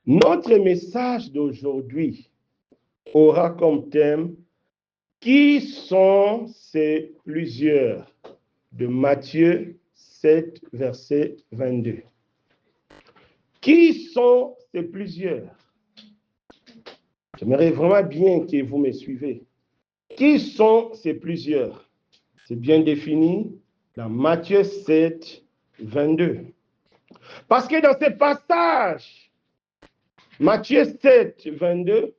Notre message d'aujourd'hui aura comme thème « Qui sont ces plusieurs ?» de Matthieu 7, verset 22. Qui sont ces plusieurs? J'aimerais vraiment bien que vous me suivez. Qui sont ces plusieurs? C'est bien défini dans Matthieu 7, 22. Parce que dans ce passage, Matthieu 7, 22,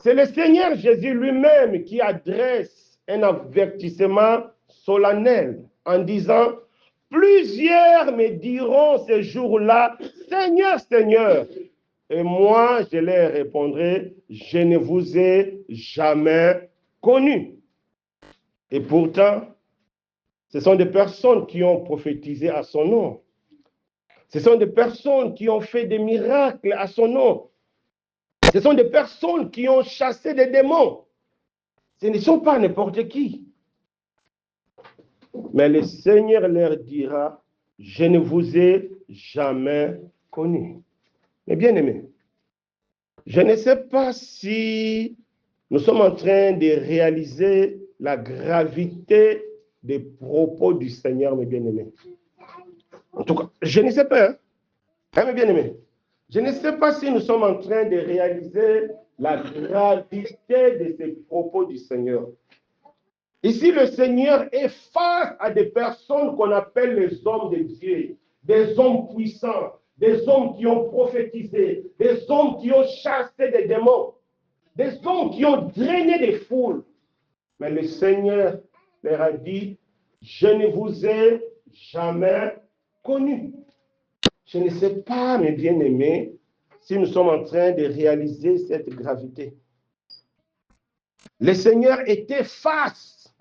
c'est le Seigneur Jésus lui-même qui adresse un avertissement solennel en disant « Plusieurs me diront ce jour-là, Seigneur, Seigneur. » Et moi, je leur répondrai, « Je ne vous ai jamais connu. » Et pourtant, ce sont des personnes qui ont prophétisé à son nom. Ce sont des personnes qui ont fait des miracles à son nom. Ce sont des personnes qui ont chassé des démons. Ce ne sont pas n'importe qui. Mais le Seigneur leur dira, je ne vous ai jamais connu. Mais bien aimés, je ne sais pas si nous sommes en train de réaliser la gravité des propos du Seigneur, mes bien-aimés. En tout cas, je ne sais pas, mes bien-aimés. Je ne sais pas si nous sommes en train de réaliser la gravité de ces propos du Seigneur. Ici, le Seigneur est face à des personnes qu'on appelle les hommes de Dieu, des hommes puissants, des hommes qui ont prophétisé, des hommes qui ont chassé des démons, des hommes qui ont drainé des foules. Mais le Seigneur leur a dit, je ne vous ai jamais connu. Je ne sais pas, mes bien-aimés, si nous sommes en train de réaliser cette gravité. Le Seigneur était face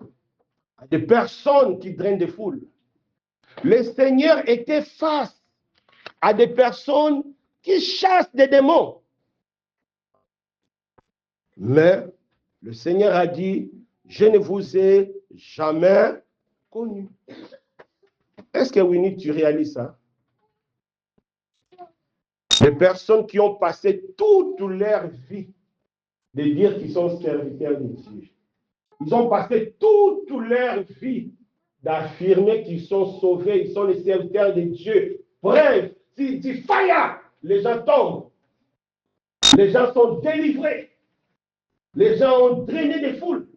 à des personnes qui drainent des foules. Le Seigneur était face à des personnes qui chassent des démons. Mais le Seigneur a dit, je ne vous ai jamais connu. Est-ce que Winnie, tu réalises ça? Des personnes qui ont passé toute leur vie de dire qu'ils sont serviteurs de Dieu. Ils ont passé toute leur vie d'affirmer qu'ils sont sauvés, ils sont les serviteurs de Dieu. Bref, si fire, les gens tombent. Les gens sont délivrés. Les gens ont drainé des foules.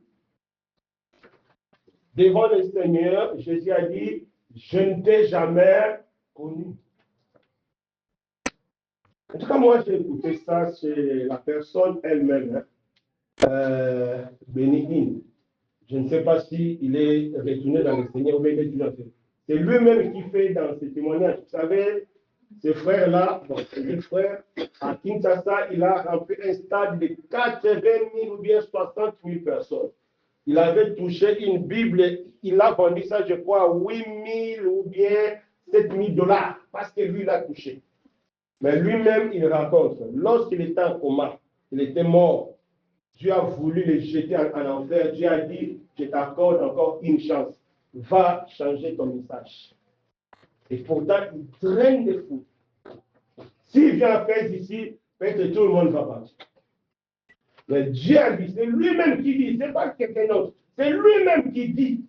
Devant le Seigneur, Jésus a dit, je ne t'ai jamais connu. En tout cas, moi, j'ai écouté ça chez la personne elle-même, Bénigne. Je ne sais pas s'il est retourné dans le Seigneur ou bien il est toujours. C'est lui-même qui fait dans ses témoignages. Vous savez, ce frère-là, ce frère, à Kinshasa, il a rempli un stade de 80 000 ou bien 60 000 personnes. Il avait touché une Bible, il a vendu ça, je crois, à 8 000 ou bien 7 000 dollars, parce que lui, il a touché. Mais lui-même, il raconte, lorsqu'il était en coma, il était mort. Dieu a voulu le jeter en enfer. Dieu a dit, je t'accorde encore une chance. Va changer ton message. Et pourtant, il traîne des fous. S'il vient à faire ici, peut-être tout le monde va partir. Mais Dieu a dit, c'est lui-même qui dit, ce n'est pas quelqu'un d'autre. C'est lui-même qui dit.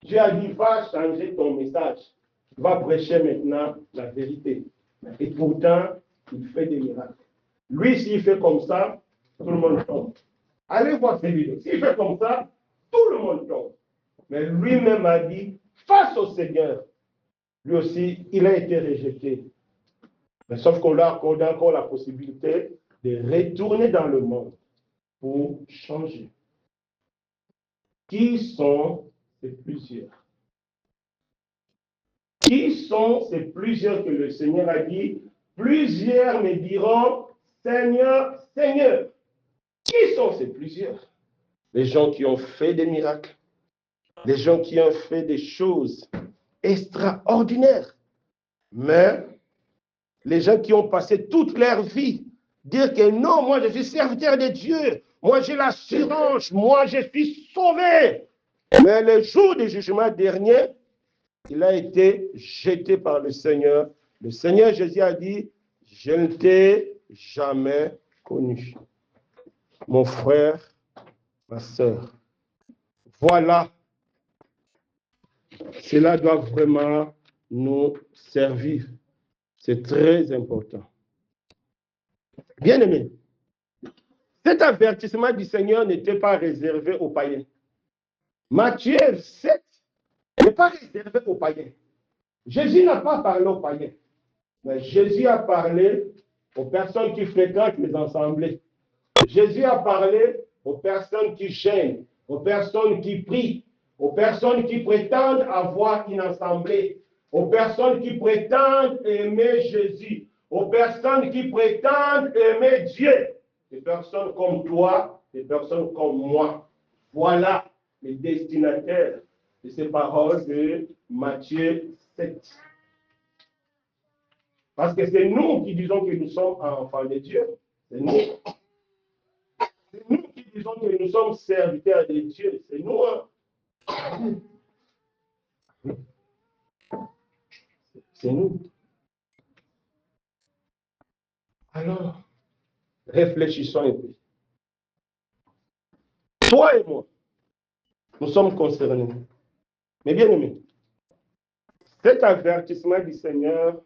Dieu a dit, va changer ton message. Va prêcher maintenant la vérité. Et pourtant, il fait des miracles. Lui, s'il fait comme ça, tout le monde tombe. Allez voir ces vidéos. S'il fait comme ça, tout le monde tombe. Mais lui-même a dit, face au Seigneur, lui aussi, il a été rejeté. Mais sauf qu'on lui a accordé encore la possibilité de retourner dans le monde pour changer. Qui sont ces plusieurs? Qui sont ces plusieurs que le Seigneur a dit? Plusieurs me diront, Seigneur, Seigneur. Qui sont ces plusieurs? Les gens qui ont fait des miracles, les gens qui ont fait des choses extraordinaires. Mais les gens qui ont passé toute leur vie, dire que non, moi je suis serviteur de Dieu, moi j'ai l'assurance, moi je suis sauvé. Mais le jour du jugement dernier, il a été jeté par le Seigneur. Le Seigneur Jésus a dit, je ne t'ai jamais connu. Mon frère, ma sœur, voilà, cela doit vraiment nous servir. C'est très important. Bien-aimés, cet avertissement du Seigneur n'était pas réservé aux païens. Matthieu 7 n'est pas réservé aux païens. Jésus n'a pas parlé aux païens, mais Jésus a parlé aux personnes qui fréquentent les assemblées. Jésus a parlé aux personnes qui gênent, aux personnes qui prient, aux personnes qui prétendent avoir une assemblée, aux personnes qui prétendent aimer Jésus, aux personnes qui prétendent aimer Dieu, des personnes comme toi, des personnes comme moi. Voilà les destinataires de ces paroles de Matthieu 7. Parce que c'est nous qui disons que nous sommes enfants de Dieu. C'est nous. C'est nous qui disons que nous sommes serviteurs de Dieu. C'est nous. Hein? C'est nous. Alors, réfléchissons un peu. Toi et moi, nous sommes concernés. Mais bien aimés, cet avertissement du Seigneur,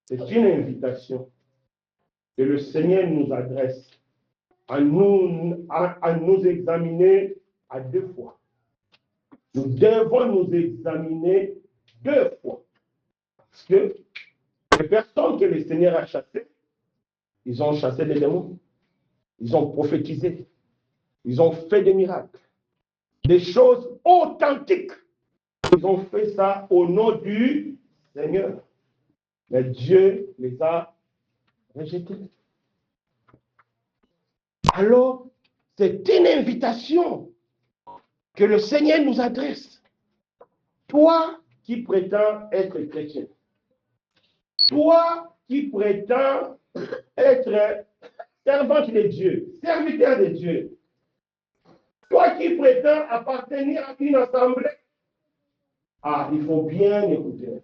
c'est une invitation que le Seigneur nous adresse à nous examiner à deux fois. Nous devons nous examiner deux fois. Parce que les personnes que le Seigneur a chassées, ils ont chassé des démons, ils ont prophétisé, ils ont fait des miracles, des choses authentiques. Ils ont fait ça au nom du Seigneur. Mais Dieu les a rejetés. Alors, c'est une invitation que le Seigneur nous adresse. Toi qui prétends être chrétien, toi qui prétends être servante de Dieu, serviteur de Dieu, toi qui prétends appartenir à une assemblée, il faut bien écouter.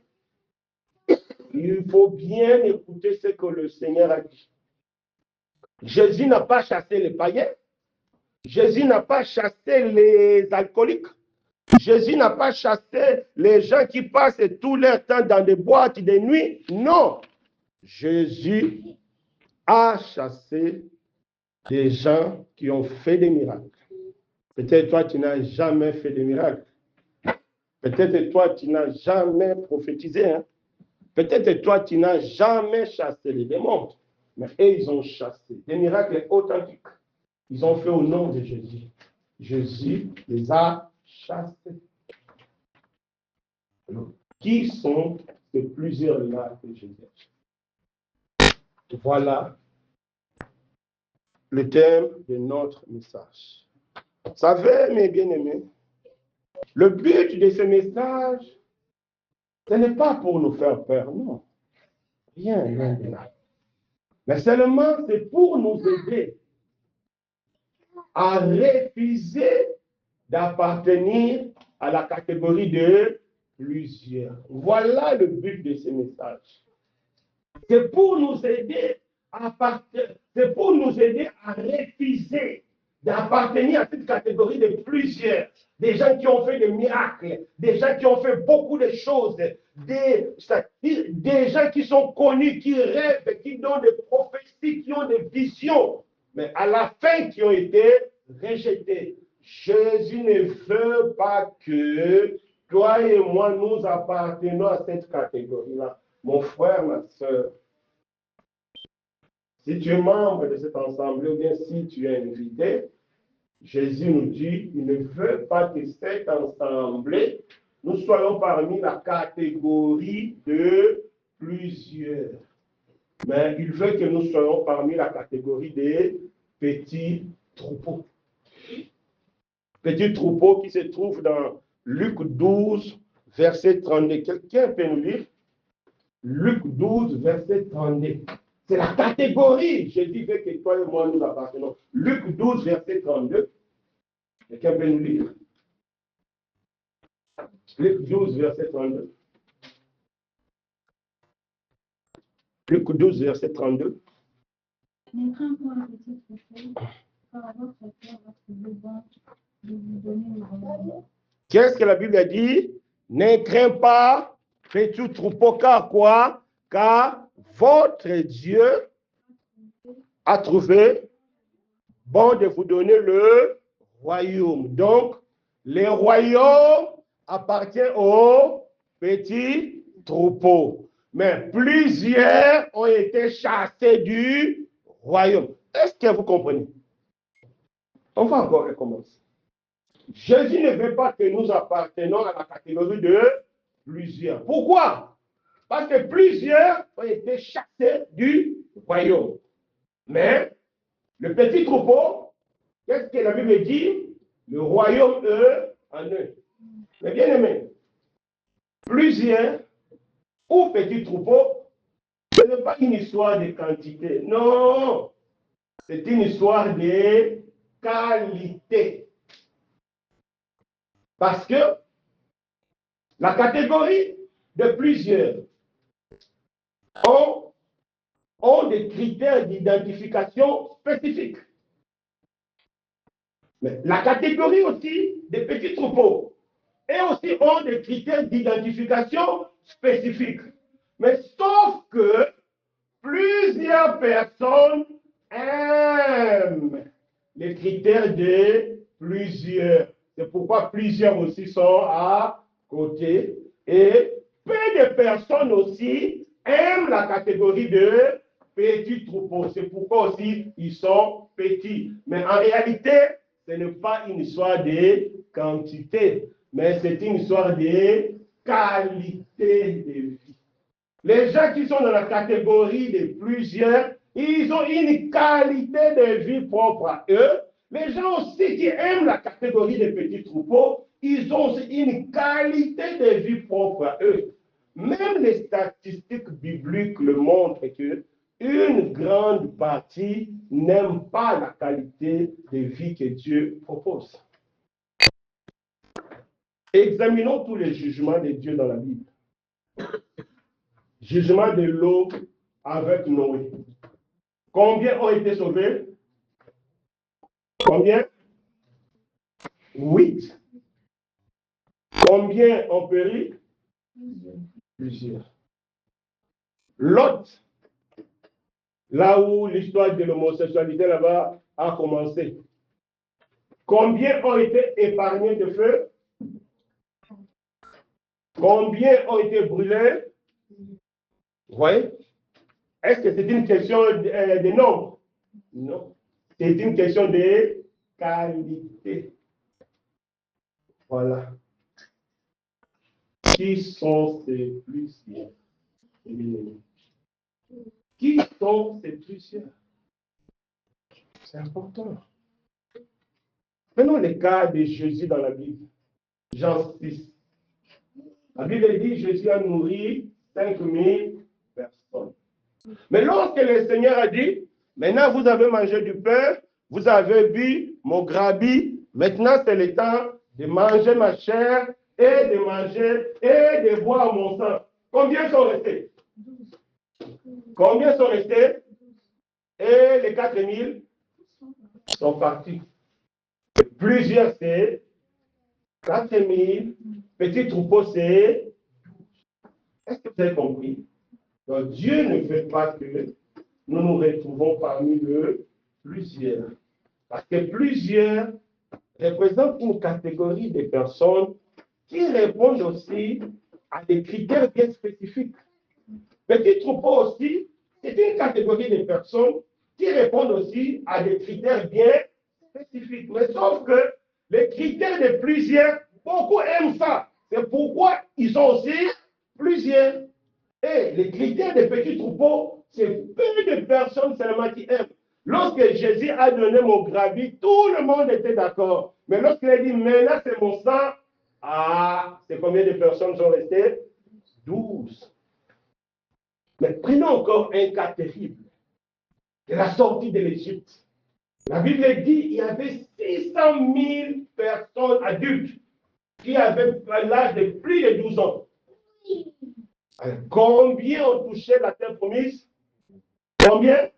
Il faut bien écouter ce que le Seigneur a dit. Jésus n'a pas chassé les païens. Jésus n'a pas chassé les alcooliques. Jésus n'a pas chassé les gens qui passent tout leur temps dans des boîtes de nuit. Non. Jésus a chassé des gens qui ont fait des miracles. Peut-être toi, tu n'as jamais fait de miracles. Peut-être toi, tu n'as jamais prophétisé. Hein? Peut-être toi, tu n'as jamais chassé les démons. Mais eux, ils ont chassé des miracles authentiques. Ils ont fait au nom de Jésus. Jésus les a chassés. Alors, qui sont ces plusieurs-là que Jésus a chassés? Voilà le thème de notre message. Vous savez, mes bien-aimés, le but de ce message, ce n'est pas pour nous faire peur, non. Rien de là. Mais seulement, c'est pour nous aider à refuser d'appartenir à la catégorie de plusieurs. Voilà le but de ce message. C'est pour nous aider à refuser d'appartenir à cette catégorie de plusieurs. Des gens qui ont fait des miracles, des gens qui ont fait beaucoup de choses, des gens qui sont connus, qui rêvent, qui donnent des prophéties, qui ont des visions, mais à la fin qui ont été rejetés. Jésus ne veut pas que toi et moi nous appartenons à cette catégorie-là. Mon frère, ma soeur, si tu es membre de cette assemblée ou bien si tu es invité, Jésus nous dit qu'il ne veut pas que cette assemblée, nous soyons parmi la catégorie de plusieurs. Mais il veut que nous soyons parmi la catégorie des petits troupeaux. Petits troupeaux qui se trouvent dans Luc 12, verset 32. Quelqu'un peut nous lire? Luc 12, verset 32. C'est la catégorie. Jésus veut que toi et moi nous appartenons. Luc 12, verset 32. Quelqu'un peut nous lire? Luc 12, verset 32. Luc 12, verset 32. Ne crains point, petit troupeau, car votre cœur va trouver bon de vous donner le royaume. Qu'est-ce que la Bible a dit? Ne crains pas, petit troupeau, car quoi? Car votre Dieu a trouvé bon de vous donner le royaume. Donc, le royaume appartient au petit troupeau. Mais plusieurs ont été chassés du royaume. Est-ce que vous comprenez? On va encore recommencer. Jésus ne veut pas que nous appartenions à la catégorie de plusieurs. Pourquoi? Parce que plusieurs ont été chassés du royaume. Mais le petit troupeau, qu'est-ce que la Bible dit? Le royaume, eux, en eux. Mais bien aimé, plusieurs ou petit troupeau, ce n'est pas une histoire de quantité. Non, c'est une histoire de qualité. Parce que la catégorie de plusieurs ont des critères d'identification spécifiques. Mais la catégorie aussi des petits troupeaux et aussi ont des critères d'identification spécifiques. Mais sauf que plusieurs personnes aiment les critères de plusieurs. C'est pourquoi plusieurs aussi sont à côté. Et peu de personnes aussi aiment la catégorie de petits troupeaux. C'est pourquoi aussi ils sont petits. Mais en réalité, ce n'est pas une histoire de quantité, mais c'est une histoire de qualité de vie. Les gens qui sont dans la catégorie de plusieurs, ils ont une qualité de vie propre à eux. Les gens aussi qui aiment la catégorie des petits troupeaux, ils ont aussi une qualité de vie propre à eux. Même les statistiques bibliques le montrent que une grande partie n'aime pas la qualité de vie que Dieu propose. Examinons tous les jugements de Dieu dans la Bible. Jugement de l'eau avec Noé. Combien ont été sauvés? Combien? 8. Combien ont péri? Plusieurs. Lot, là où l'histoire de l'homosexualité là-bas a commencé. Combien ont été épargnés de feu? Combien ont été brûlés? Vous voyez? Est-ce que c'est une question de nombre? Non. C'est une question de qualité. Voilà. Qui sont ces plusieurs? Qui sont ces plusieurs? C'est important. Prenons le cas de Jésus dans la Bible. Jean 6. La Bible dit Jésus a nourri 5000 personnes. Mais lorsque le Seigneur a dit, maintenant vous avez mangé du pain, vous avez bu mon grabi, maintenant c'est le temps de manger ma chair et de manger et de boire mon sang. Combien sont restés? Combien sont restés? Et les 4000 sont partis. Plusieurs, c'est 4000. Petits troupeaux, c'est... Est-ce que vous avez compris? Donc, Dieu ne veut pas que nous nous retrouvons parmi eux plusieurs. Parce que plusieurs représentent une catégorie de personnes qui répondent aussi à des critères bien spécifiques. Petit troupeau aussi, c'est une catégorie de personnes qui répondent aussi à des critères bien spécifiques. Mais sauf que les critères de plusieurs, beaucoup aiment ça. C'est pourquoi ils sont aussi plusieurs. Et les critères des petits troupeaux, c'est peu de personnes seulement qui aiment. Lorsque Jésus a donné mon gravi, tout le monde était d'accord. Mais lorsqu'il a dit, maintenant c'est mon sang, c'est combien de personnes sont restées? 12. Mais prenons encore un cas terrible. De la sortie de l'Égypte. La Bible dit qu'il y avait 600 000 personnes adultes qui avaient l'âge de plus de 12 ans. Alors, combien ont touché la terre promise? Combien?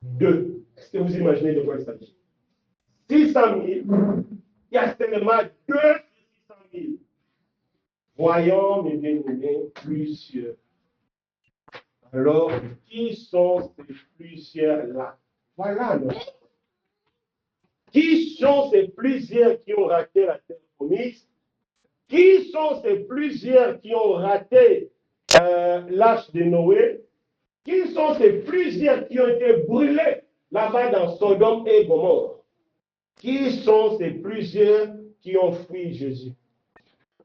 2. Est-ce que vous imaginez de quoi il s'agit? 600 000, il y a seulement 2 sur 600 000. Voyons, mes bien-aimés, plusieurs. Alors, qui sont ces plusieurs-là? Voilà. Non? Qui sont ces plusieurs qui ont raté la terre promise? Qui sont ces plusieurs qui ont raté l'âge de Noé? Qui sont ces plusieurs qui ont été brûlés là-bas dans Sodome et Gomorrhe? Qui sont ces plusieurs qui ont fui Jésus?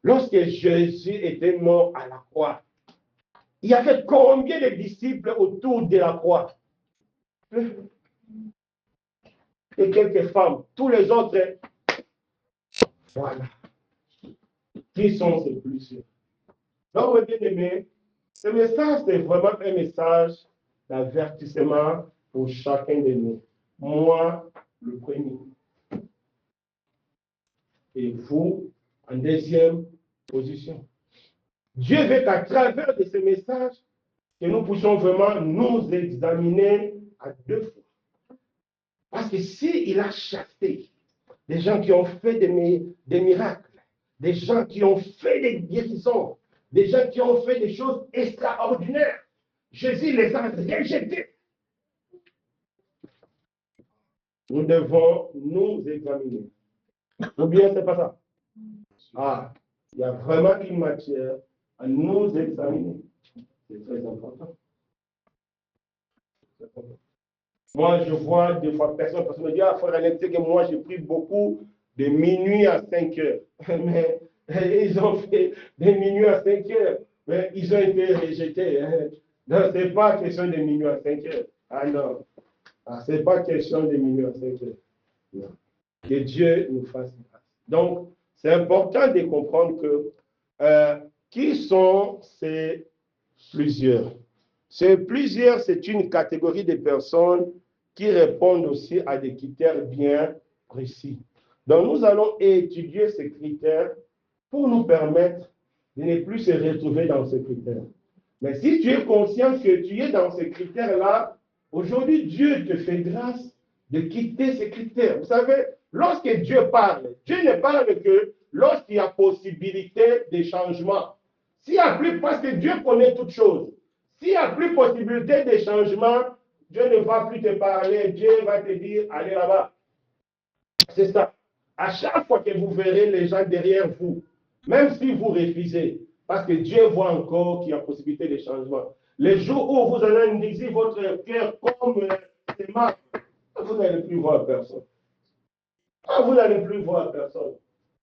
Lorsque Jésus était mort à la croix, il y avait combien de disciples autour de la croix? Et quelques femmes. Tous les autres, voilà. Qui sont ces plusieurs? Donc, bien aimé, ce message, c'est vraiment un message d'avertissement pour chacun de nous. Moi, le premier. Et vous, en deuxième position. Dieu veut qu'à travers de ce message, que nous puissions vraiment nous examiner à 2 fois. Parce que s'il a chassé des gens qui ont fait des miracles, des gens qui ont fait des guérisons, des gens qui ont fait des choses extraordinaires, Jésus les a rejetés. Nous devons nous examiner. Ou bien c'est pas ça? Ah, il y a vraiment une matière à nous examiner. C'est très important. Moi, je vois des fois personne me dit, ah, frère, tu sais que moi, j'ai pris beaucoup de minuit à 5 heures. Mais ils ont fait des minuit à 5 heures. Mais ils ont été rejetés. Hein. Non, ce n'est pas question de minuit à 5 heures. Ah non. Ah, ce n'est pas question de minuit à 5 heures. Non. Que Dieu nous fasse grâce. Donc, c'est important de comprendre que qui sont ces plusieurs? Ces plusieurs, c'est une catégorie de personnes qui répondent aussi à des critères bien précis. Donc, nous allons étudier ces critères pour nous permettre de ne plus se retrouver dans ces critères. Mais si tu es conscient que tu es dans ces critères-là, aujourd'hui, Dieu te fait grâce de quitter ces critères. Vous savez, lorsque Dieu ne parle que lorsqu'il y a possibilité de changement. S'il n'y a plus, parce que Dieu connaît toutes choses, s'il n'y a plus possibilité de changement, Dieu ne va plus te parler, Dieu va te dire, allez là-bas. C'est ça. À chaque fois que vous verrez les gens derrière vous, même si vous refusez, parce que Dieu voit encore qu'il y a possibilité de changement. Les jours où vous allez indiquer votre cœur comme c'est marques, vous n'allez plus voir personne. Vous n'allez plus voir personne.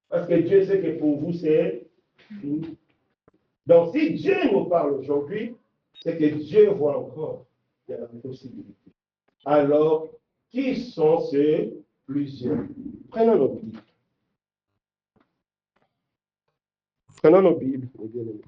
Parce que Dieu sait que pour vous, c'est fini. Donc, si Dieu nous parle aujourd'hui, c'est que Dieu voit encore qu'il y a la possibilité. Alors, qui sont ces plusieurs? Prenons nos Bibles. Prenons nos Bibles, mes bien-aimés.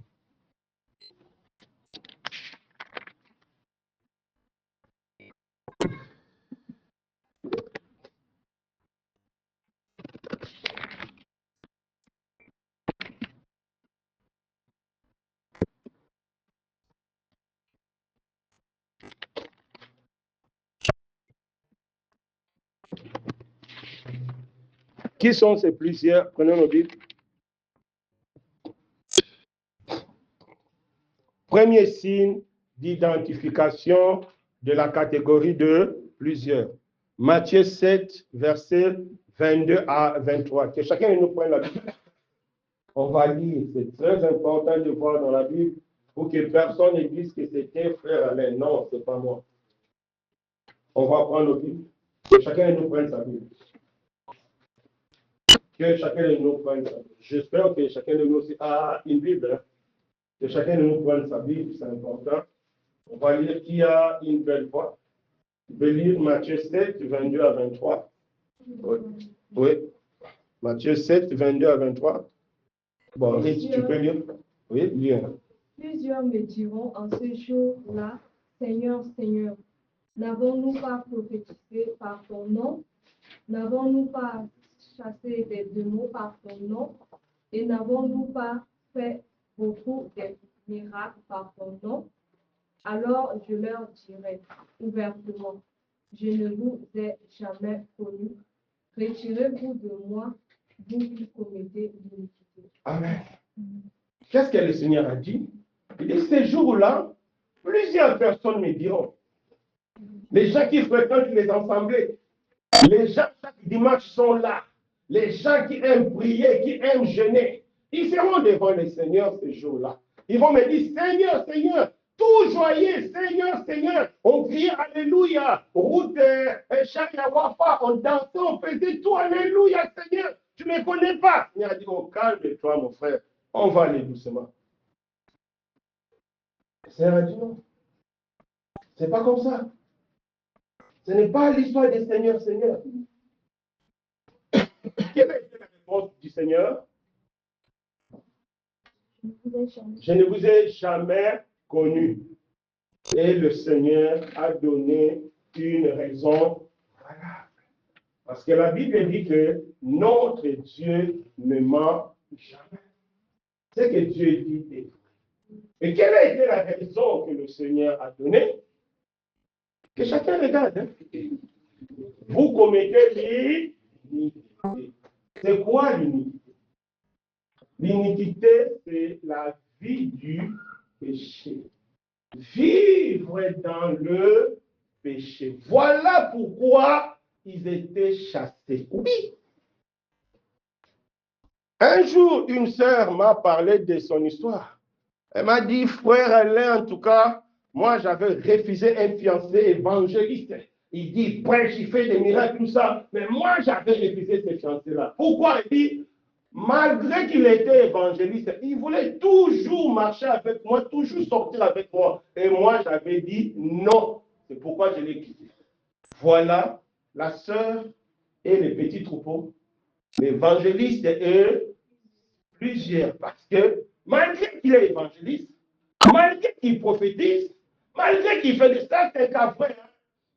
Qui sont ces plusieurs? Prenons nos Bibles. Premier signe d'identification de la catégorie de plusieurs. Matthieu 7, versets 22 à 23. Que chacun de nous prenne la Bible. On va lire. C'est très important de voir dans la Bible pour que personne ne dise que c'était frère Alain. Non, ce n'est pas moi. On va prendre nos Bibles. Que chacun de nous prenne sa Bible. Que chacun de nous prenne sa Bible. J'espère que chacun de nous aussi a une Bible. Hein. Que chacun de nous prenne sa Bible, c'est important. On va lire qui a une belle voix. Je vais lire Matthieu 7, 22 à 23. Oui. Oui. Matthieu 7, 22 à 23. Bon, Rich, tu peux lire? Oui, lire. Plusieurs me diront en ce jour-là, Seigneur, Seigneur, n'avons-nous pas prophétisé par ton nom? N'avons-nous pas chassé des démons par ton nom? Et n'avons-nous pas fait beaucoup de miracles par ton nom? Alors je leur dirai ouvertement, je ne vous ai jamais connu. Retirez-vous de moi, vous qui commettez l'iniquité. Amen. Qu'est-ce que le Seigneur a dit? Il dit, ces jours-là, plusieurs personnes me diront. Les gens qui fréquentent les assemblées, les gens chaque dimanche sont là. Les gens qui aiment prier, qui aiment jeûner, ils seront devant le Seigneur ce jour-là. Ils vont me dire, Seigneur, Seigneur, tout joyeux, Seigneur, Seigneur. On criait Alléluia, route Chariawafa, on dansait, on faisait tout, Alléluia, Seigneur. Tu ne me connais pas. Il a dit, oh, calme-toi, mon frère. On va aller doucement. Le Seigneur a dit non. C'est pas comme ça. Ce n'est pas l'histoire des Seigneurs, Seigneur. Quelle a été la réponse du Seigneur? Je ne vous ai jamais connu. Et le Seigneur a donné une raison valable. Parce que la Bible dit que notre Dieu ne ment jamais. Ce que Dieu dit est vrai. Et quelle a été la raison que le Seigneur a donnée? Que chacun regarde. Hein? Vous commettez l'iniquité. C'est quoi l'iniquité? L'iniquité, c'est la vie du péché. Vivre dans le péché. Voilà pourquoi ils étaient chassés. Oui. Un jour, une sœur m'a parlé de son histoire. Elle m'a dit, frère Alain, en tout cas, moi j'avais refusé un fiancé évangéliste. Il dit, prêche, il fait des miracles, tout ça. Mais moi j'avais refusé ce fiancé-là. Pourquoi? Il dit, malgré qu'il était évangéliste, il voulait toujours marcher avec moi, toujours sortir avec moi. Et moi j'avais dit non. C'est pourquoi je l'ai quitté. Voilà la sœur et les petits troupeaux. L'évangéliste et plusieurs. Parce que malgré qu'il est évangéliste, malgré qu'il prophétise, malgré qu'il fait de ça, c'est qu'après,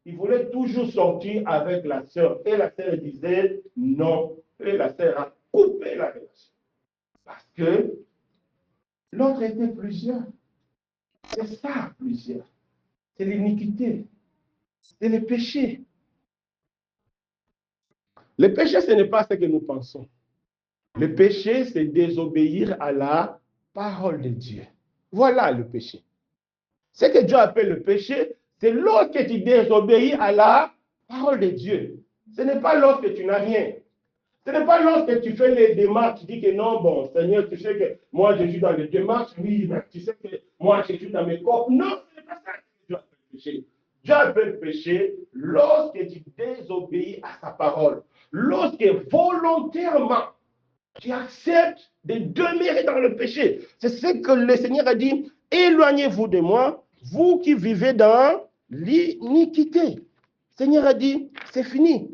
il voulait toujours sortir avec la sœur. Et la sœur disait non. Et la sœur a coupé la relation. Parce que l'autre était plusieurs. C'est ça, plusieurs. C'est l'iniquité. C'est le péché. Le péché, ce n'est pas ce que nous pensons. Le péché, c'est désobéir à la parole de Dieu. Voilà le péché. Ce que Dieu appelle le péché, c'est lorsque tu désobéis à la parole de Dieu. Ce n'est pas lorsque tu n'as rien. Ce n'est pas lorsque tu fais les démarches, tu dis que non, bon, Seigneur, tu sais que moi je suis dans les démarches, oui, mais tu sais que moi je suis dans mes corps. Non, ce n'est pas ça que Dieu appelle le péché. Dieu appelle le péché lorsque tu désobéis à sa parole. Lorsque volontairement, tu acceptes de demeurer dans le péché. C'est ce que le Seigneur a dit. Éloignez-vous de moi, vous qui vivez dans l'iniquité. Le Seigneur a dit, c'est fini.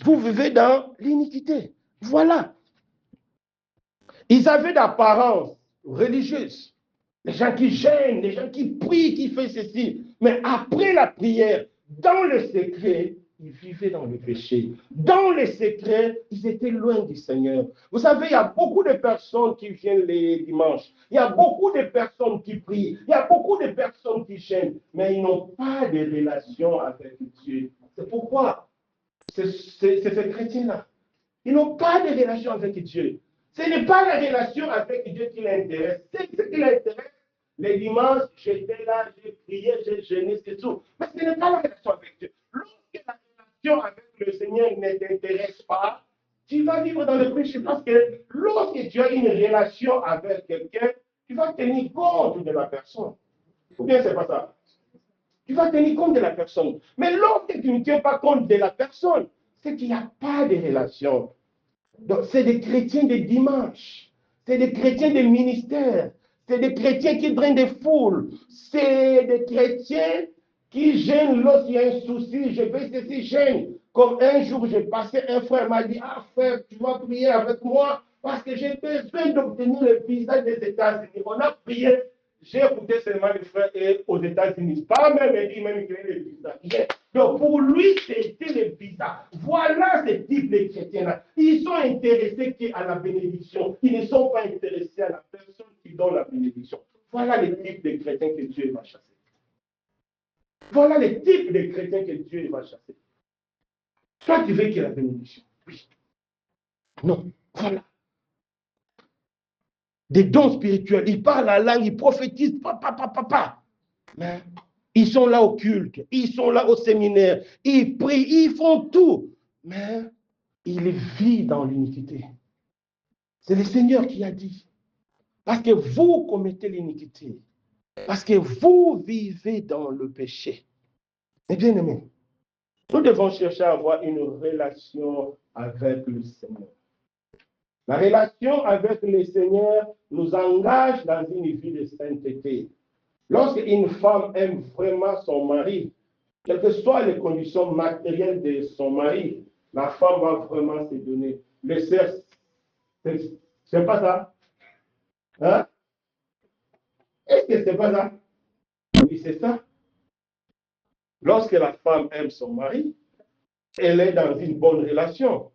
Vous vivez dans l'iniquité. Voilà. Ils avaient d'apparence religieuse. Les gens qui gênent, les gens qui prient, qui font ceci. Mais après la prière, dans le secret, ils vivaient dans le péché. Dans le secret, ils étaient loin du Seigneur. Vous savez, il y a beaucoup de personnes qui viennent les dimanches. Il y a beaucoup de personnes qui prient. Il y a beaucoup de personnes qui gênent. Mais ils n'ont pas de relation avec Dieu. C'est pourquoi ces chrétiens-là, ils n'ont pas de relation avec Dieu. Ce n'est pas la relation avec Dieu qui l'intéresse. C'est ce qui l'intéresse. Les dimanches, j'étais là, j'ai prié, j'ai jeûné, c'est tout. Mais ce n'est pas la relation avec Dieu. Lorsque la relation avec le Seigneur ne t'intéresse pas, tu vas vivre dans le péché. Parce que lorsque tu as une relation avec quelqu'un, tu vas tenir compte de la personne. Ou bien c'est pas ça? Tu vas tenir compte de la personne. Mais lorsque tu ne tiens pas compte de la personne, c'est qu'il n'y a pas de relation. Donc, c'est des chrétiens de dimanche. C'est des chrétiens de ministère. C'est des chrétiens qui drainent des foules. C'est des chrétiens qui gênent lorsqu'il y a un souci. Je fais ceci, gêne. Comme un jour, j'ai passé, un frère m'a dit, ah frère, tu vas prier avec moi parce que j'ai besoin d'obtenir le visa des États-Unis. On a prié. J'ai écouté seulement les frères aux États-Unis. Pas même dit même qu'il y a le visa. Donc pour lui, c'était le visa. Voilà ce type de chrétiens-là. Ils sont intéressés à la bénédiction. Ils ne sont pas intéressés à la personne qui donne la bénédiction. Voilà le type de chrétiens que Dieu va chasser. Voilà les types de chrétiens que Dieu va chasser. Toi, tu veux qu'il y ait la bénédiction. Oui. Non. Voilà. Des dons spirituels. Ils parlent la langue, ils prophétisent. Mais ils sont là au culte. Ils sont là au séminaire. Ils prient. Ils font tout. Mais ils vivent dans l'iniquité. C'est le Seigneur qui a dit. Parce que vous commettez l'iniquité. Parce que vous vivez dans le péché. Et bien aimé, nous devons chercher à avoir une relation avec le Seigneur. La relation avec le Seigneur nous engage dans une vie de sainteté. Lorsqu'une femme aime vraiment son mari, quelles que soient les conditions matérielles de son mari, la femme va vraiment se donner. Le sexe, c'est pas ça? Hein? Est-ce que c'est pas ça? Oui, c'est ça. Lorsque la femme aime son mari, elle est dans une bonne relation.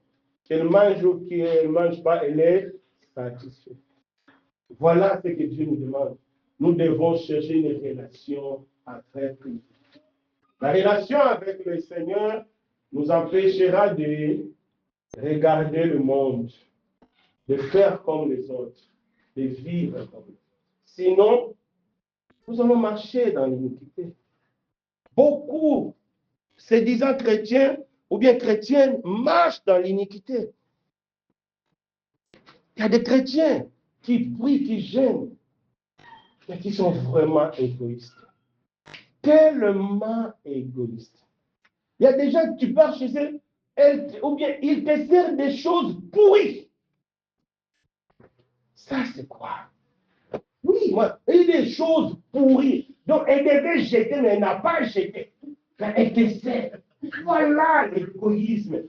Qu'elle mange ou qu'elle ne mange pas, elle est satisfaite. Voilà ce que Dieu nous demande. Nous devons chercher une relation avec lui. La relation avec le Seigneur nous empêchera de regarder le monde, de faire comme les autres, de vivre comme eux. Sinon, nous allons marcher dans l'iniquité. Beaucoup, se disant chrétiens ou bien chrétiennes, marchent dans l'iniquité. Il y a des chrétiens qui prient, qui gênent, mais qui sont vraiment égoïstes. Tellement égoïstes. Il y a des gens que tu pars chez eux, ou bien ils te servent des choses pourries. Ça, c'est quoi? Oui, moi, il y a des choses pourries. Donc, elle devait jeter, mais elle n'a pas jeté. Elle te sert. Voilà l'égoïsme.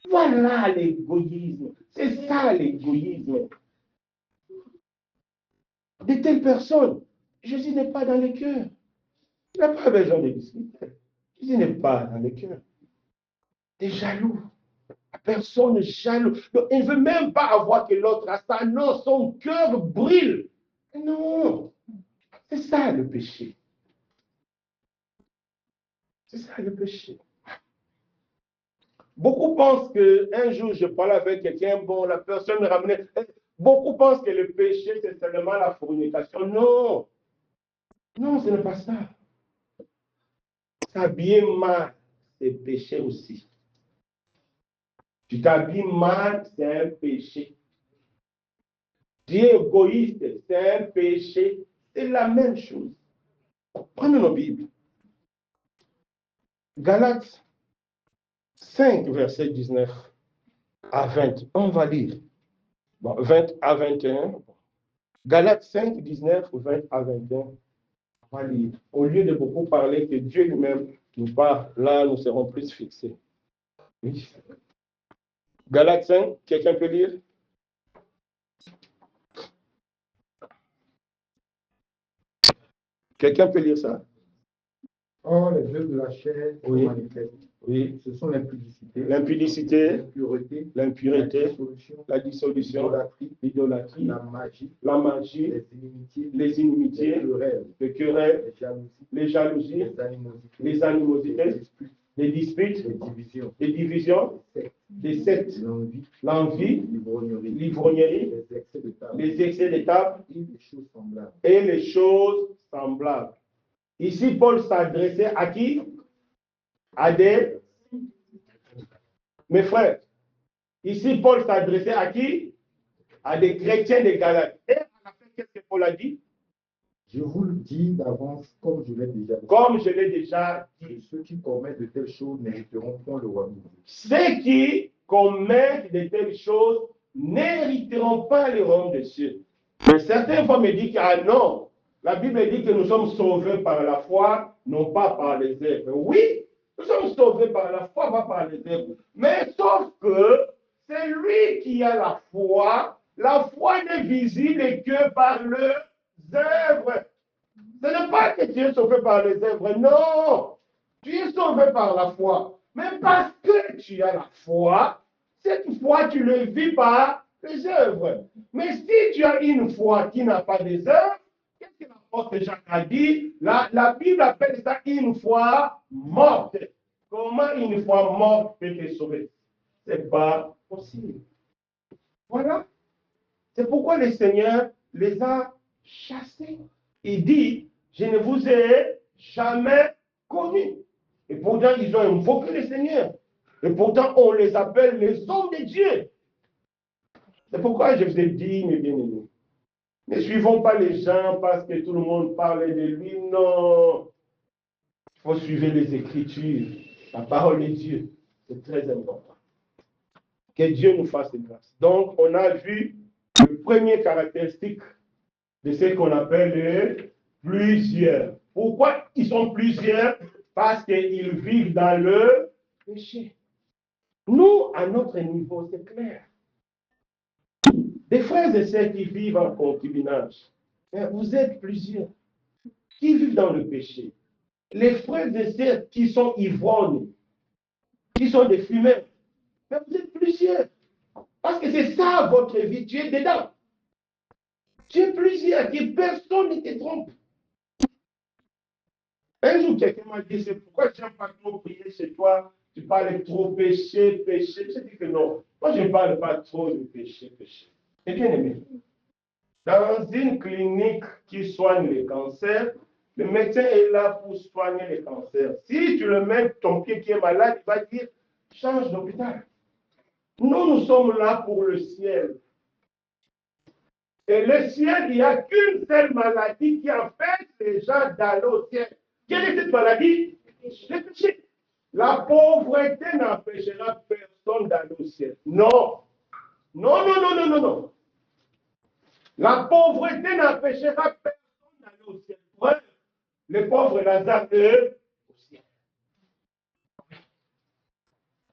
Voilà l'égoïsme. C'est ça l'égoïsme. De telles personnes, Jésus n'est pas dans le cœur. Il n'a pas besoin de discuter. Jésus n'est pas dans le cœur. T'es jaloux. La personne est jaloux. Donc, il ne veut même pas avoir que l'autre a ça. Non, son cœur brûle. Non. C'est ça le péché. C'est ça le péché. Beaucoup pensent qu'un jour, je parlais avec quelqu'un, bon, la personne me ramenait. Beaucoup pensent que le péché, c'est seulement la fornication. Non. Non, ce n'est pas ça. S'habiller mal, c'est péché aussi. Tu t'habilles mal, c'est un péché. Tu es égoïste, c'est un péché. C'est la même chose. Prenons nos Bibles. Galates 5, verset 19 à 20. On va lire. Bon, 20 à 21. Galates 5, 19, 20 à 21. On va lire. Au lieu de beaucoup parler, que Dieu lui-même nous parle, là, nous serons plus fixés. Oui. Galates 5, quelqu'un peut lire? Quelqu'un peut lire ça? Or, les œuvres de la chair sont Oui. manifestes. Oui. Ce sont l'impudicité, L'impureté, l'impureté, la dissolution, l'idolâtrie, la magie, les inimitiés, les querelles, les jalousies, les animosités, les disputes, les divisions, les sectes, l'envie, l'ivrognerie, les excès de table et les choses semblables. Ici, Paul s'adressait à qui? À des... Mes frères, ici, Paul s'adressait à qui? À des chrétiens de Galates. Et à la fin, qu'est-ce que Paul a dit? Je vous le dis d'avance, comme je l'ai déjà dit. Comme je l'ai déjà dit. Ceux qui commettent de telles choses n'hériteront point le royaume. Ceux qui commettent de telles choses n'hériteront pas le royaume des cieux. Mais certaines fois me disent que, ah non, la Bible dit que nous sommes sauvés par la foi, non pas par les œuvres. Oui, nous sommes sauvés par la foi, pas par les œuvres. Mais sauf que c'est lui qui a la foi. La foi n'est visible que par les œuvres. Ce n'est pas que tu es sauvé par les œuvres, non. Tu es sauvé par la foi. Mais parce que tu as la foi, cette foi, tu le vis par les œuvres. Mais si tu as une foi qui n'a pas des œuvres, qu'est-ce que la apôtre Jacques a dit, la Bible appelle ça une foi morte. Comment une foi morte peut te sauver? Ce n'est pas possible. Voilà. C'est pourquoi le Seigneur les a chassés. Il dit, je ne vous ai jamais connus. Et pourtant, ils ont invoqué le Seigneur. Et pourtant, on les appelle les hommes de Dieu. C'est pourquoi je vous ai dit, mes bien-aimés, ne suivons pas les gens parce que tout le monde parle de lui. Non. Il faut suivre les Écritures, la parole de Dieu. C'est très important. Que Dieu nous fasse grâce. Donc, on a vu le premier caractéristique de ce qu'on appelle les plusieurs. Pourquoi ils sont plusieurs? Parce qu'ils vivent dans le péché. Nous, à notre niveau, c'est clair. Des frères et sœurs qui vivent en concubinage, vous êtes plusieurs qui vivent dans le péché. Les frères et sœurs qui sont ivrognes, qui sont des fumeurs, mais vous êtes plusieurs. Parce que c'est ça votre vie, tu es dedans. Tu es plusieurs, que personne ne te trompe. Un jour, quelqu'un m'a dit, c'est pourquoi tu n'aimes pas trop prier chez toi, tu parles trop péché, péché. Je dis que non, moi je ne parle pas trop de péché, péché. Et bien aimé, dans une clinique qui soigne les cancers, le médecin est là pour soigner les cancers. Si tu le mets ton pied qui est malade, il va dire, change d'hôpital. Nous sommes là pour le ciel. Et le ciel, il n'y a qu'une seule maladie qui empêche les gens d'aller au ciel. Quelle est cette maladie? Le péché. La pauvreté n'empêchera personne d'aller au ciel. Non. Non, non, non, non, non, non. La pauvreté n'empêchera personne d'aller au ciel. Ouais. Les pauvres Lazare, eux, au ciel.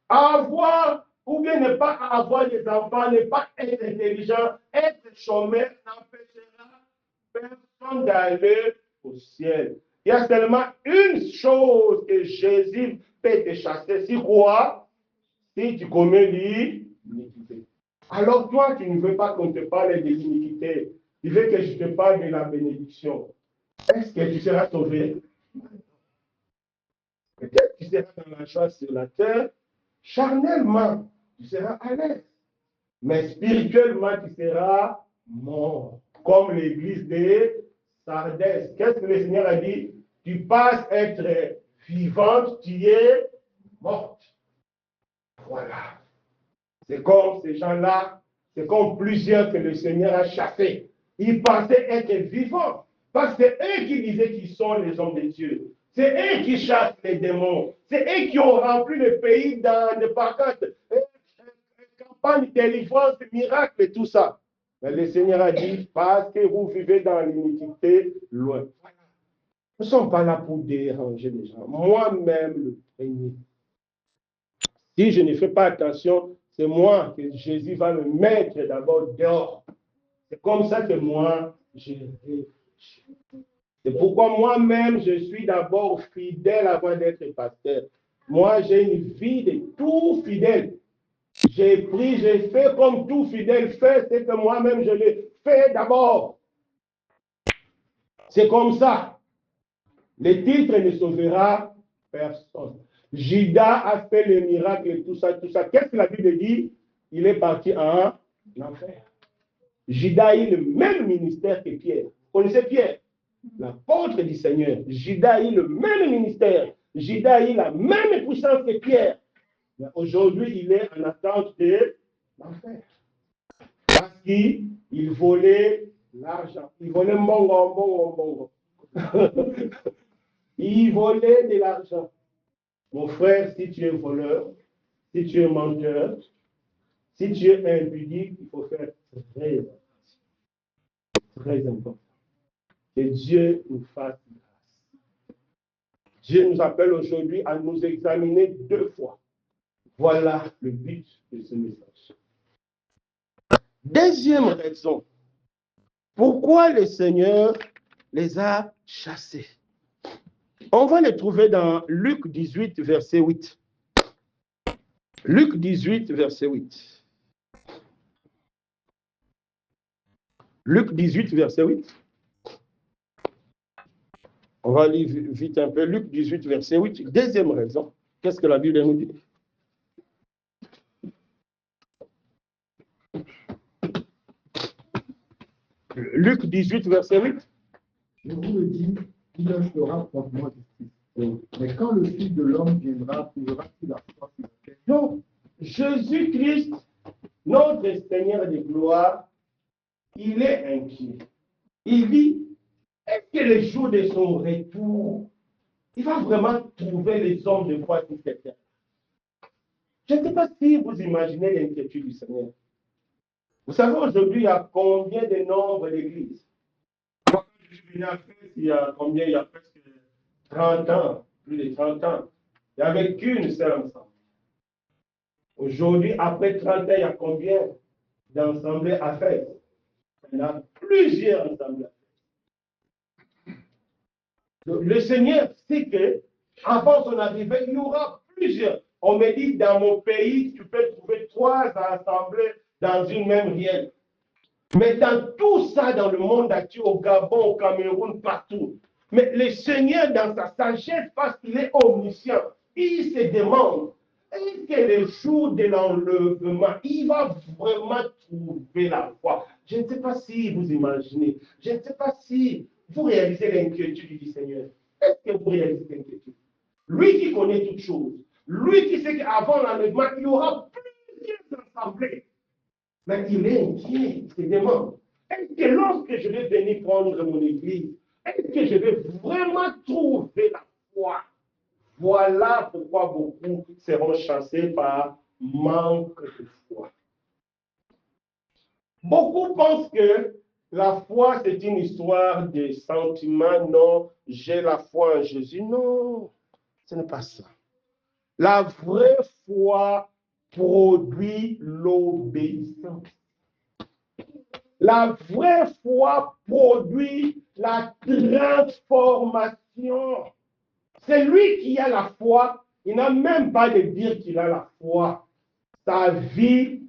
Avoir, ou bien ne pas avoir des enfants, ne pas être intelligent, être chômeur, n'empêchera personne d'aller au ciel. Il y a seulement une chose que Jésus peut te chasser. C'est quoi? Si tu commets l'iniquité. Alors toi, tu ne veux pas qu'on te parle de l'iniquité. Tu veux que je te parle de la bénédiction. Est-ce que tu seras sauvé? Peut-être que tu seras dans la joie sur la terre. Charnellement, tu seras à l'aise. Mais spirituellement, tu seras mort. Comme l'église de Sardès. Qu'est-ce que le Seigneur a dit? Tu passes être vivante, tu es morte. Voilà. C'est comme ces gens-là, c'est comme plusieurs que le Seigneur a chassés. Ils pensaient être vivants. Parce que c'est eux qui disaient qu'ils sont les hommes de Dieu. C'est eux qui chassent les démons. C'est eux qui ont rempli le pays dans des pancartes, campagnes de délivrance, miracles et tout ça. Mais le Seigneur a dit, parce que vous vivez dans l'iniquité, loin. Nous ne sommes pas là pour déranger les gens. Moi-même, le premier. Si je ne fais pas attention, c'est moi que Jésus va me mettre d'abord dehors. C'est comme ça que moi, je réfléchis. C'est pourquoi moi-même, je suis d'abord fidèle avant d'être pasteur. Moi, j'ai une vie de tout fidèle. J'ai pris, j'ai fait comme tout fidèle fait, c'est que moi-même, je l'ai fait d'abord. C'est comme ça. Le titre ne sauvera personne. Judas a fait le miracle et tout ça, tout ça. Qu'est-ce que la Bible dit? Il est parti en enfer. Judas a eu le même ministère que Pierre. Vous connaissez Pierre? L'apôtre du Seigneur. Judas a eu le même ministère. Judas a eu la même puissance que Pierre. Mais aujourd'hui, il est en attente de l'enfer. Parce qu'il volait l'argent. Il volait bongo. Il volait de l'argent. Mon frère, si tu es voleur, si tu es menteur, si tu es impudique, il faut faire très attention. Très important. Que Dieu nous fasse grâce. Dieu nous appelle aujourd'hui à nous examiner 2 fois. Voilà le but de ce message. Deuxième raison. Pourquoi le Seigneur les a chassés? On va les trouver dans Luc 18, verset 8. Luc 18, verset 8. Luc 18, verset 8. On va lire vite un peu. Luc 18, verset 8. Deuxième raison. Qu'est-ce que la Bible nous dit? Luc 18, verset 8. Je vous le dis, il leur fera promptement justice. Mais quand le Fils de l'homme viendra, trouvera-t-il la foi sur la terre? Donc, Jésus-Christ, notre Seigneur de gloire, il est inquiet. Il dit, est-ce que le jour de son retour, il va vraiment trouver les hommes de foi sur cette terre? Je ne sais pas si vous imaginez l'inquiétude du Seigneur. Vous savez, aujourd'hui, il y a combien de nombres d'églises? Moi, quand je suis venu à Fès, il y a combien? Il y a presque 30 ans, plus de 30 ans. Il n'y avait qu'une seule ensemble. Aujourd'hui, après 30 ans, il y a combien d'assemblées à Fès? Il y en a plusieurs assemblées à Fès. Donc, le Seigneur sait que avant son arrivée, il y aura plusieurs. On me dit, dans mon pays, tu peux trouver 3 assemblées dans une même rielle. Mais dans tout ça, dans le monde actuel, au Gabon, au Cameroun, partout. Mais le Seigneur, dans sa sagesse, parce qu'il est omniscient, il se demande, est-ce que le jour de l'enlèvement, il va vraiment trouver la foi? Je ne sais pas si vous imaginez, je ne sais pas si vous réalisez l'inquiétude du Seigneur. Est-ce que vous réalisez l'inquiétude? Lui qui connaît toutes choses, lui qui sait qu'avant l'enlèvement, il y aura plusieurs assemblées. Mais il est inquiet, il se demande, est-ce que lorsque je vais venir prendre mon église, est-ce que je vais vraiment trouver la foi? Voilà pourquoi beaucoup seront chassés par manque de foi. Beaucoup pensent que la foi, c'est une histoire de sentiments. Non, j'ai la foi en Jésus. Non, ce n'est pas ça. La vraie foi produit l'obéissance. La vraie foi produit la transformation. C'est lui qui a la foi. Il n'a même pas de dire qu'il a la foi. Sa vie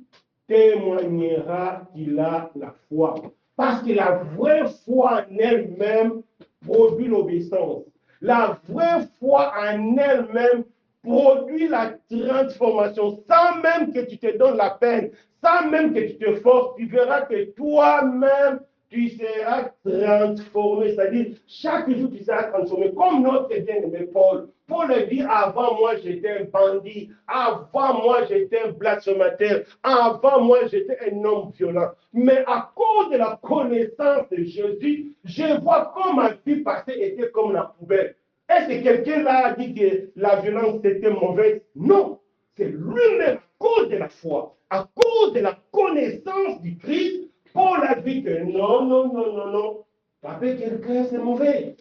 témoignera qu'il a la foi. Parce que la vraie foi en elle-même produit l'obéissance. La vraie foi en elle-même produit la transformation. Sans même que tu te donnes la peine, sans même que tu te forces, tu verras que toi-même, tu seras transformé. C'est-à-dire, chaque jour, tu seras transformé. Comme notre bien-aimé Paul. Paul a dit, avant moi, j'étais un bandit. Avant moi, j'étais un blasphémateur. Avant moi, j'étais un homme violent. Mais à cause de la connaissance de Jésus, je vois comme ma vie passée était comme la poubelle. Est-ce que quelqu'un là a dit que la violence était mauvaise? Non. C'est lui-même, à cause de la foi, à cause de la connaissance du Christ, Paul a dit que non, non, non, non, non. Taper quelqu'un, c'est mauvais.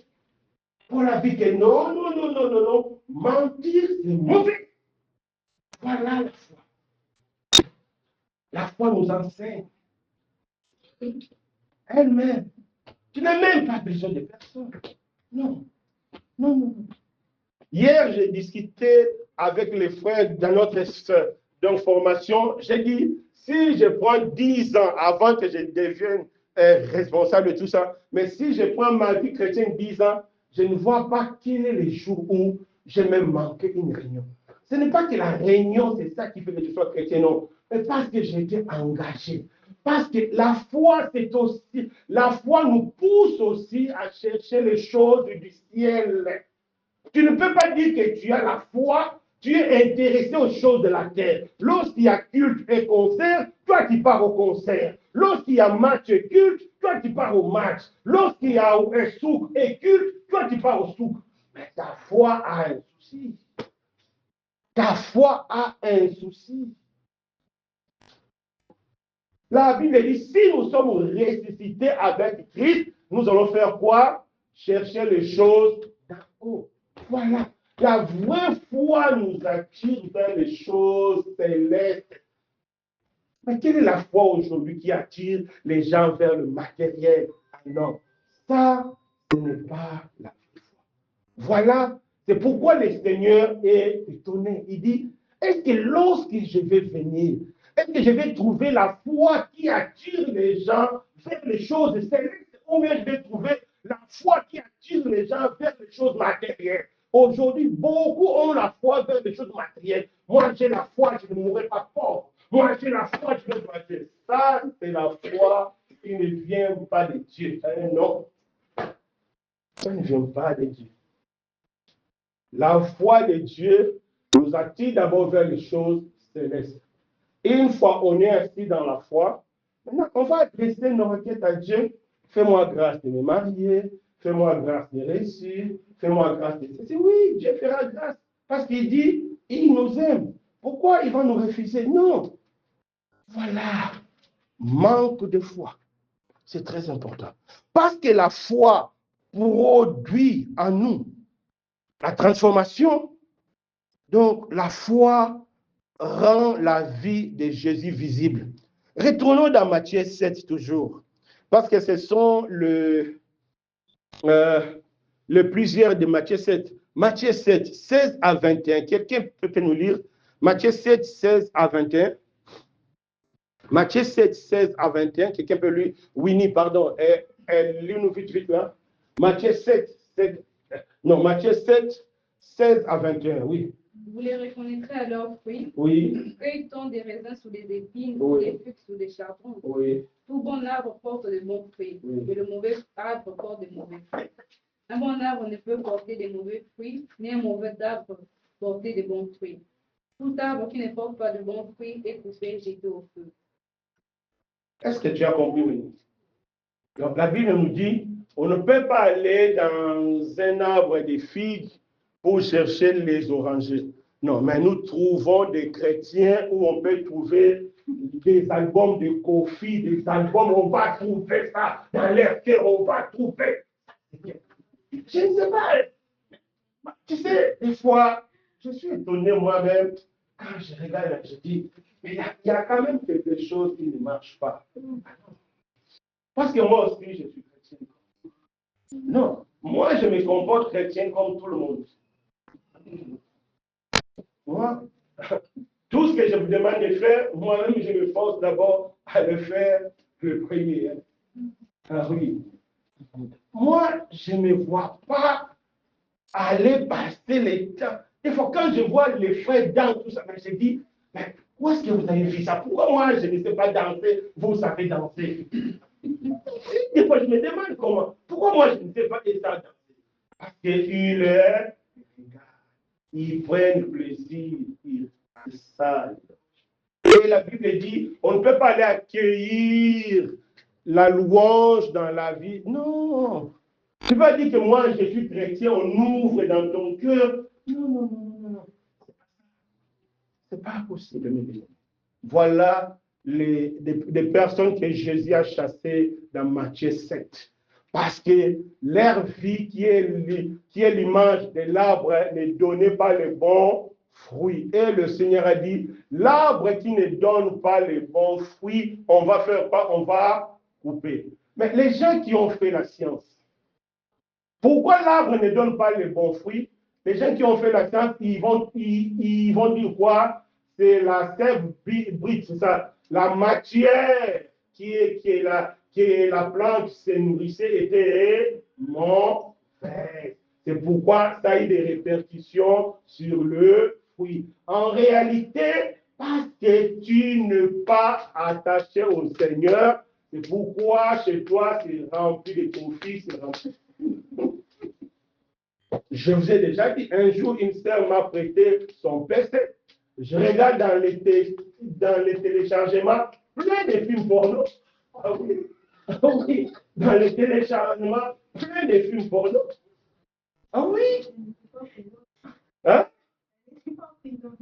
Paul a dit que non, non, non, non, non, non. Mentir, c'est mauvais. Voilà la foi. La foi nous enseigne. Elle-même. Tu n'as même pas besoin de personne. Non. Non, non. Hier, j'ai discuté avec les frères dans notre formation. J'ai dit, si je prends 10 ans avant que je devienne responsable de tout ça, mais si je prends ma vie chrétienne 10 ans, je ne vois pas quel est le jour où j'ai même manqué une réunion. Ce n'est pas que la réunion, c'est ça qui fait que je sois chrétien, non. Mais parce que j'ai été engagé. Parce que la foi, c'est aussi, la foi nous pousse aussi à chercher les choses du ciel. Tu ne peux pas dire que tu as la foi, tu es intéressé aux choses de la terre. Lorsqu'il y a culte et concert, toi tu pars au concert. Lorsqu'il y a match et culte, toi tu pars au match. Lorsqu'il y a un souk et culte, toi tu pars au souk. Mais ta foi a un souci. Ta foi a un souci. La Bible dit, si nous sommes ressuscités avec Christ, nous allons faire quoi? Chercher les choses d'en haut. Voilà. La vraie foi nous attire vers les choses célestes. Mais quelle est la foi aujourd'hui qui attire les gens vers le matériel? Non, ça, ce n'est pas la vraie foi. Voilà, c'est pourquoi le Seigneur est étonné. Il dit, est-ce que lorsque je vais venir, est-ce que je vais trouver la foi qui attire les gens vers les choses célestes? Ou bien je vais trouver La foi qui attire les gens vers les choses matérielles. Aujourd'hui, beaucoup ont la foi vers les choses matérielles. Moi, j'ai la foi, je ne mourrai pas pauvre. Moi, j'ai la foi, je vais passer. Ça, c'est la foi qui ne vient pas de Dieu. Non, ça ne vient pas de Dieu. La foi de Dieu nous attire d'abord vers les choses célestes. Et une fois on est assis dans la foi, maintenant on va adresser nos requêtes à Dieu. Fais-moi grâce de me marier, fais-moi grâce de réussir, fais-moi grâce de ceci. Oui, Dieu fera grâce parce qu'il dit, il nous aime. Pourquoi il va nous refuser? Non. Voilà. Manque de foi. C'est très important. Parce que la foi produit en nous la transformation. Donc, la foi rend la vie de Jésus visible. Retournons dans Matthieu 7 toujours, parce que ce sont le plusieurs de Matthieu 7. Matthieu 7, 16 à 21. Quelqu'un peut nous lire Matthieu 7, 16 à 21. Matthieu 7, 16 à 21. Quelqu'un peut lire Winnie, pardon. Lis-nous vite, vite là. Matthieu 7, 7. Non, Matthieu 7, 16 à 21. Oui. Vous les reconnaîtrez à leurs fruits. Oui. Cueille-t-on des raisins sous des épines Oui. ou des figues sous des chardons? Oui. Tout bon arbre porte de bons fruits, Oui. mais le mauvais arbre porte de mauvais fruits. Un bon arbre ne peut porter de mauvais fruits, ni un mauvais arbre porter de bons fruits. Tout arbre qui ne porte pas de bons fruits est coupé et jeté au feu. Est-ce que tu as compris, Winnie? Donc la Bible nous dit, on ne peut pas aller dans un arbre de figues pour chercher les orangers. Non, mais nous trouvons des chrétiens où on peut trouver des albums de Kofi, des albums, on va trouver ça dans leur cœur, on va trouver. Je ne sais pas. Tu sais, des fois, je suis étonné moi-même, quand je regarde, je dis, mais il y a quand même quelque chose qui ne marche pas. Parce que moi aussi, je suis chrétien. Non, moi, je me comporte chrétien comme tout le monde. Moi, tout ce que je vous demande de faire, moi-même, je me force d'abord à le faire le premier. Ah oui. Moi, je ne vois pas aller passer les temps. Des fois, quand je vois les frères dans tout ça, je dis, mais où est-ce que vous avez vu ça? Pourquoi moi, je ne sais pas danser, vous savez danser? Des fois, je me demande comment. Pourquoi moi, je ne sais pas danser? Parce qu'ils prennent plaisir, ils savent. Et la Bible dit, on ne peut pas aller accueillir la louange dans la vie. Non. Tu vas dire que moi, je suis chrétien, on ouvre dans ton cœur. Non, non, non, non, non. C'est pas possible, mes amis. Voilà des personnes que Jésus a chassées dans Matthieu 7. Parce que leur vie, qui est l'image de l'arbre, ne donnait pas les bons fruits. Et le Seigneur a dit, l'arbre qui ne donne pas les bons fruits, on va faire quoi? On va couper. Mais les gens qui ont fait la science, pourquoi l'arbre ne donne pas les bons fruits? Les gens qui ont fait la science, ils vont dire quoi? C'est la sève brute, c'est ça. La matière qui est la plante qui se nourrissait était mauvaise. C'est pourquoi ça a eu des répercussions sur le fruit. En réalité, parce que tu n'es pas attaché au Seigneur, c'est pourquoi chez toi c'est rempli de conflits, c'est rempli. Je vous ai déjà dit, un jour, une sœur m'a prêté son PC. Je regarde dans les téléchargements, plein de films porno. Ah oui, ah oui, dans les téléchargements, plein de films porno. Ah oui. Hein?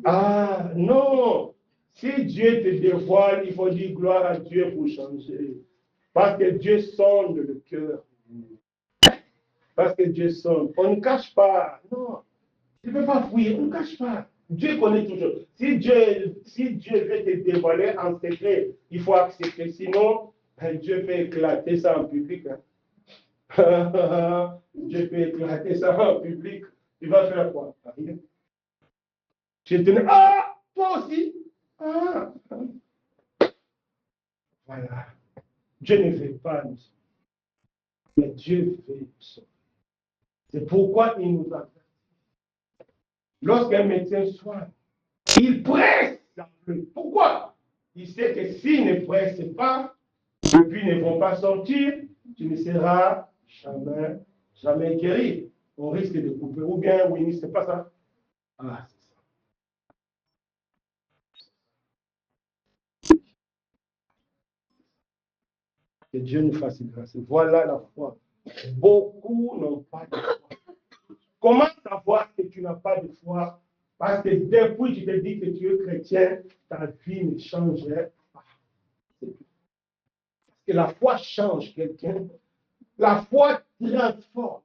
Ah non. Si Dieu te dévoile, il faut dire gloire à Dieu pour changer. Parce que Dieu sonde le cœur. Parce que Dieu sonde. On ne cache pas. Non. Tu ne peux pas fouiller. On ne cache pas. Dieu connaît toujours. Si Dieu veut te dévoiler en secret, il faut accepter. Sinon, Dieu peut éclater ça en public. Hein. Dieu peut éclater ça en public. Tu vas faire quoi? Rien. Je te dis, ah, toi aussi. Ah. Voilà. Dieu ne veut pas. Mais Dieu veut nous sauver. C'est pourquoi il nous a. Lorsqu'un médecin soigne, il presse la pluie. Pourquoi? Il sait que s'il ne presse pas, les pluies ne vont pas sortir, tu ne seras jamais guéri. On risque de couper. Ou bien, oui, c'est pas ça. Ah, c'est ça. Que Dieu nous fasse grâce. Voilà la foi. Beaucoup n'ont pas de foi. Comment savoir que tu n'as pas de foi? Parce que depuis que tu te dis que tu es chrétien, ta vie ne changerait pas. Parce que la foi change quelqu'un. La foi transforme.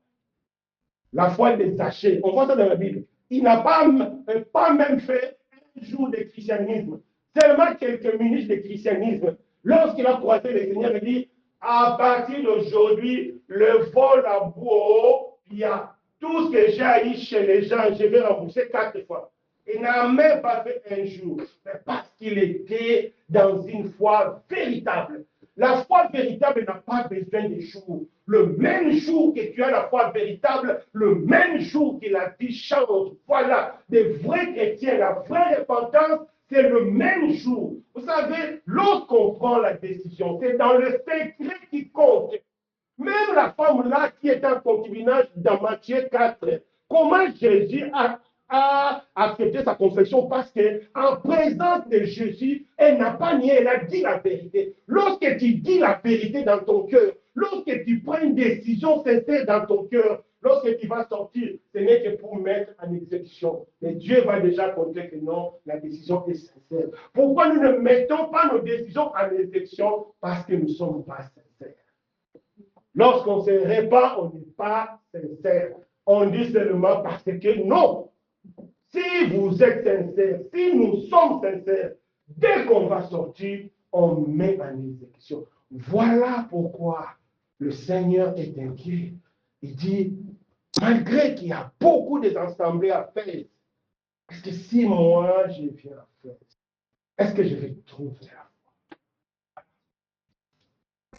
La foi des Zachée. On voit ça dans la Bible. Il n'a pas même fait un jour de christianisme. Seulement quelques minutes de christianisme. Lorsqu'il a croisé le Seigneur, il dit, à partir d'aujourd'hui, le vol à bout, il y a tout ce que j'ai eu chez les gens, je vais rembourser 4 fois. Il n'a même pas fait un jour, mais parce qu'il était dans une foi véritable. La foi véritable n'a pas besoin de jours. Le même jour que tu as la foi véritable, le même jour que la vie change. Voilà, des vrais chrétiens, la vraie repentance, c'est le même jour. Vous savez, lorsqu'on prend la décision, c'est dans le secret qui compte. Même la femme là qui est en concubinage dans Matthieu 4, comment Jésus a accepté sa confession? Parce qu'en présence de Jésus, elle n'a pas nié, elle a dit la vérité. Lorsque tu dis la vérité dans ton cœur, lorsque tu prends une décision sincère dans ton cœur, lorsque tu vas sortir, ce n'est que pour mettre en exécution. Mais Dieu va déjà compter que non, la décision est sincère. Pourquoi nous ne mettons pas nos décisions en exécution? Parce que nous ne sommes pas sincères. Lorsqu'on se répand, on n'est pas sincère. On dit seulement parce que non. Si vous êtes sincère, si nous sommes sincères, dès qu'on va sortir, on met en exécution. Voilà pourquoi le Seigneur est inquiet. Il dit, malgré qu'il y a beaucoup d'assemblées à faire, est-ce que si moi je viens à faire, est-ce que je vais trouver la foi?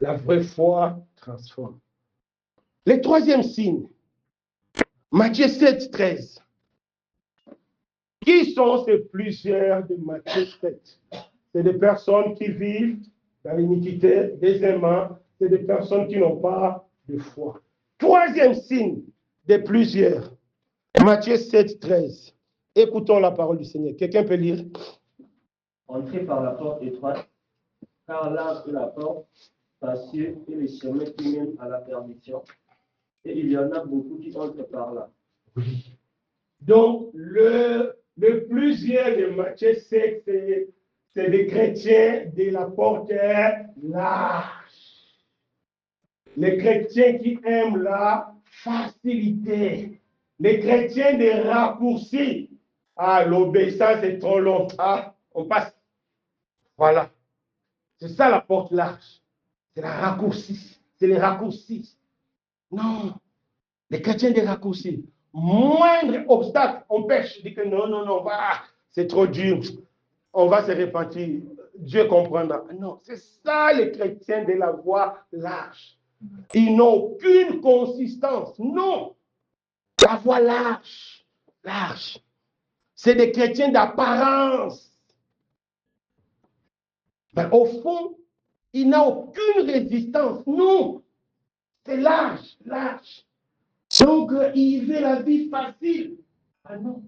La vraie foi transforme. Le troisième signe, Matthieu 7, 13. Qui sont ces plusieurs de Matthieu 7? C'est des personnes qui vivent dans l'iniquité. Deuxièmement, c'est des personnes qui n'ont pas de foi. Troisième signe de plusieurs, Matthieu 7, 13. Écoutons la parole du Seigneur. Quelqu'un peut lire? Entrez par la porte étroite, car large est la porte, spacieux est le chemin qui mène à la perdition, et il y en a beaucoup qui entrent par là. Oui. Donc, le plusieurs de Matthieu 7, c'est des chrétiens de la porte large. Les chrétiens qui aiment la facilité. Les chrétiens des raccourcis. Ah, l'obéissance est trop longue. Ah, on passe. Voilà. C'est ça la porte large. C'est la raccourci. C'est les raccourcis. Non. Les chrétiens des raccourcis. Moindre obstacle, on pêche. Dit que non, c'est trop dur. On va se repentir. Dieu comprendra. Non, c'est ça les chrétiens de la voie large. Ils n'ont aucune consistance. Non. La voie large. Large. C'est des chrétiens d'apparence. Mais au fond, il n'a aucune résistance. Non. C'est large, large. Donc, il veut la vie facile. Ah non.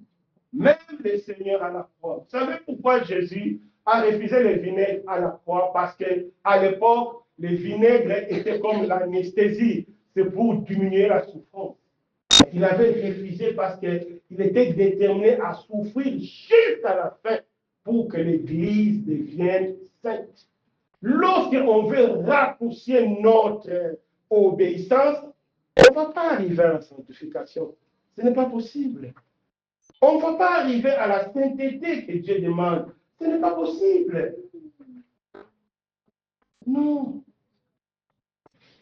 Même le Seigneur à la croix. Vous savez pourquoi Jésus a refusé le vinaigre à la croix? Parce qu'à l'époque, le vinaigre était comme l'anesthésie. C'est pour diminuer la souffrance. Il avait refusé parce qu'il était déterminé à souffrir jusqu'à la fin pour que l'Église devienne sainte. Lorsqu'on veut raccourcir notre obéissance, on ne va pas arriver à la sanctification. Ce n'est pas possible. On ne va pas arriver à la sainteté que Dieu demande. Ce n'est pas possible. Non.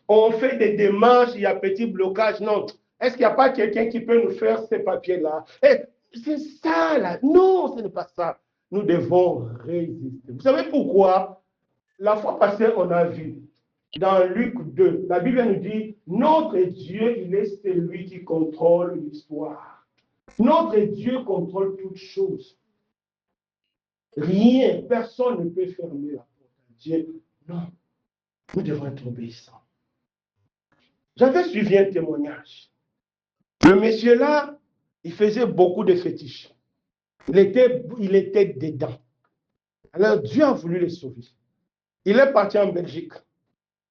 On fait des démarches, il y a petit blocage. Non. Est-ce qu'il n'y a pas quelqu'un qui peut nous faire ces papiers-là? C'est ça, là. Non, ce n'est pas ça. Nous devons résister. Vous savez pourquoi? La fois passée, on a vu dans Luc 2, la Bible nous dit, notre Dieu, il est celui qui contrôle l'histoire. Notre Dieu contrôle toutes choses. Rien, personne ne peut fermer la porte à Dieu. Non, nous devons être obéissants. J'avais suivi un témoignage. Le monsieur là, il faisait beaucoup de fétiches. Il était dedans. Alors Dieu a voulu le sauver. Il est parti en Belgique.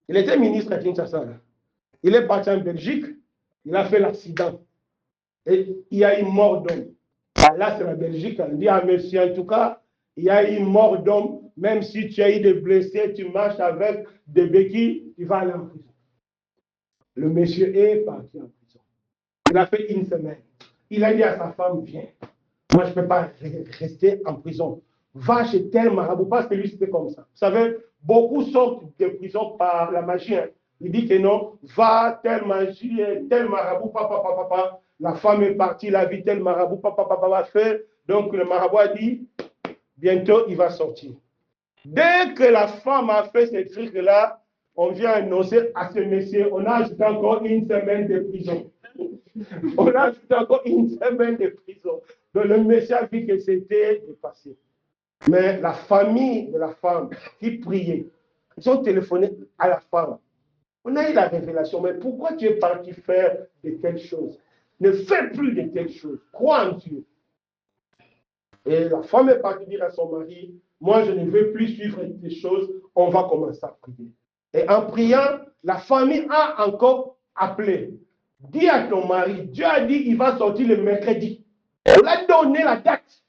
Il était ministre à Kinshasa. Il est parti en Belgique. Il a fait l'accident. Et il y a eu mort d'homme. Là, c'est la Belgique. On dit à monsieur, en tout cas, il y a eu mort d'homme. Même si tu as eu des blessés, tu marches avec des béquilles, tu vas aller en prison. Le monsieur est parti en prison. Il a fait une semaine. Il a dit à sa femme, viens. Moi, je ne peux pas rester en prison. Va chez tel marabout, parce que lui, c'était comme ça. Vous savez, beaucoup sortent de prison par la magie. Hein. Il dit que non, va, tel magie, tel marabout, papa. La femme est partie, la vie, tel marabout, papa, va faire. Donc, le marabout a dit, bientôt, il va sortir. Dès que la femme a fait ce truc-là, on vient annoncer à ce monsieur, on a ajouté encore une semaine de prison. On a ajouté encore une semaine de prison. Donc, le monsieur a vu que c'était dépassé. Mais la famille de la femme qui priait, ils ont téléphoné à la femme. On a eu la révélation, mais pourquoi tu es parti faire de telles choses? Ne fais plus de telles choses. Crois en Dieu. Et la femme est partie dire à son mari, moi je ne veux plus suivre ces choses, on va commencer à prier. Et en priant, la famille a encore appelé. Dis à ton mari, Dieu a dit il va sortir le mercredi. On a donné la date.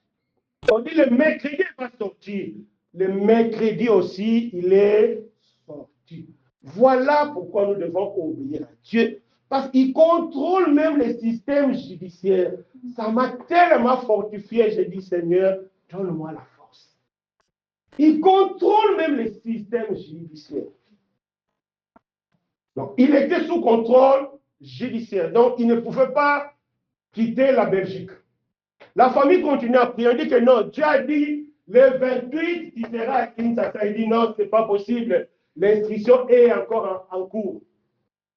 On dit le mercredi, il va sortir. Le mercredi aussi, il est sorti. Voilà pourquoi nous devons obéir à Dieu. Parce qu'il contrôle même les systèmes judiciaires. Ça m'a tellement fortifié, j'ai dit, Seigneur, donne-moi la force. Il contrôle même les systèmes judiciaires. Donc, il était sous contrôle judiciaire. Donc, il ne pouvait pas quitter la Belgique. La famille continue à prier. On dit que non, Dieu a dit, le 28, il sera à Kinshasa. Il dit non, ce n'est pas possible. L'instruction est encore en cours.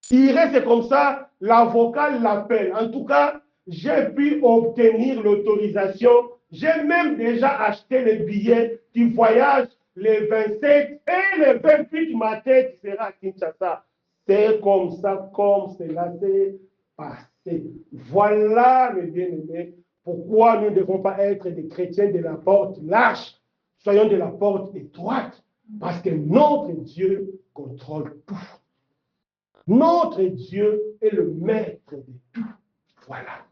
Il reste comme ça, l'avocat l'appelle. En tout cas, j'ai pu obtenir l'autorisation. J'ai même déjà acheté les billets qui voyagent les 27 et les 28 matin qui sera à Kinshasa. C'est comme ça, comme cela s'est passé. Voilà, mes bien-aimés, pourquoi nous ne devons pas être des chrétiens de la porte large. Soyons de la porte étroite, parce que notre Dieu contrôle tout. Notre Dieu est le maître de tout. Voilà.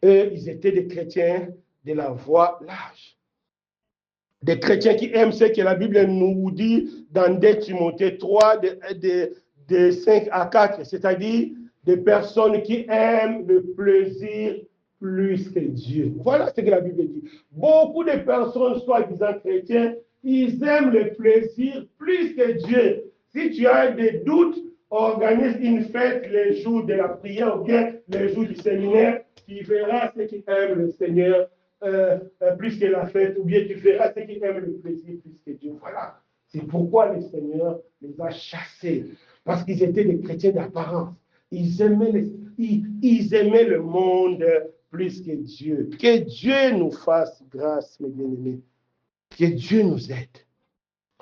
Eux, ils étaient des chrétiens de la voie large. Des chrétiens qui aiment ce que la Bible nous dit dans 2 Timothée 3, de 5 à 4, c'est-à-dire des personnes qui aiment le plaisir plus que Dieu. Voilà ce que la Bible dit. Beaucoup de personnes, soi-disant chrétiens, ils aiment le plaisir plus que Dieu. Si tu as des doutes, organise une fête les jours de la prière ou bien les jours du séminaire, tu verras ceux qui aiment le Seigneur plus que la fête, ou bien tu verras ceux qui aiment le plaisir plus que Dieu. Voilà. C'est pourquoi le Seigneur les a chassés. Parce qu'ils étaient des chrétiens d'apparence. Ils aimaient le monde plus que Dieu. Que Dieu nous fasse grâce, mes bien-aimés. Que Dieu nous aide.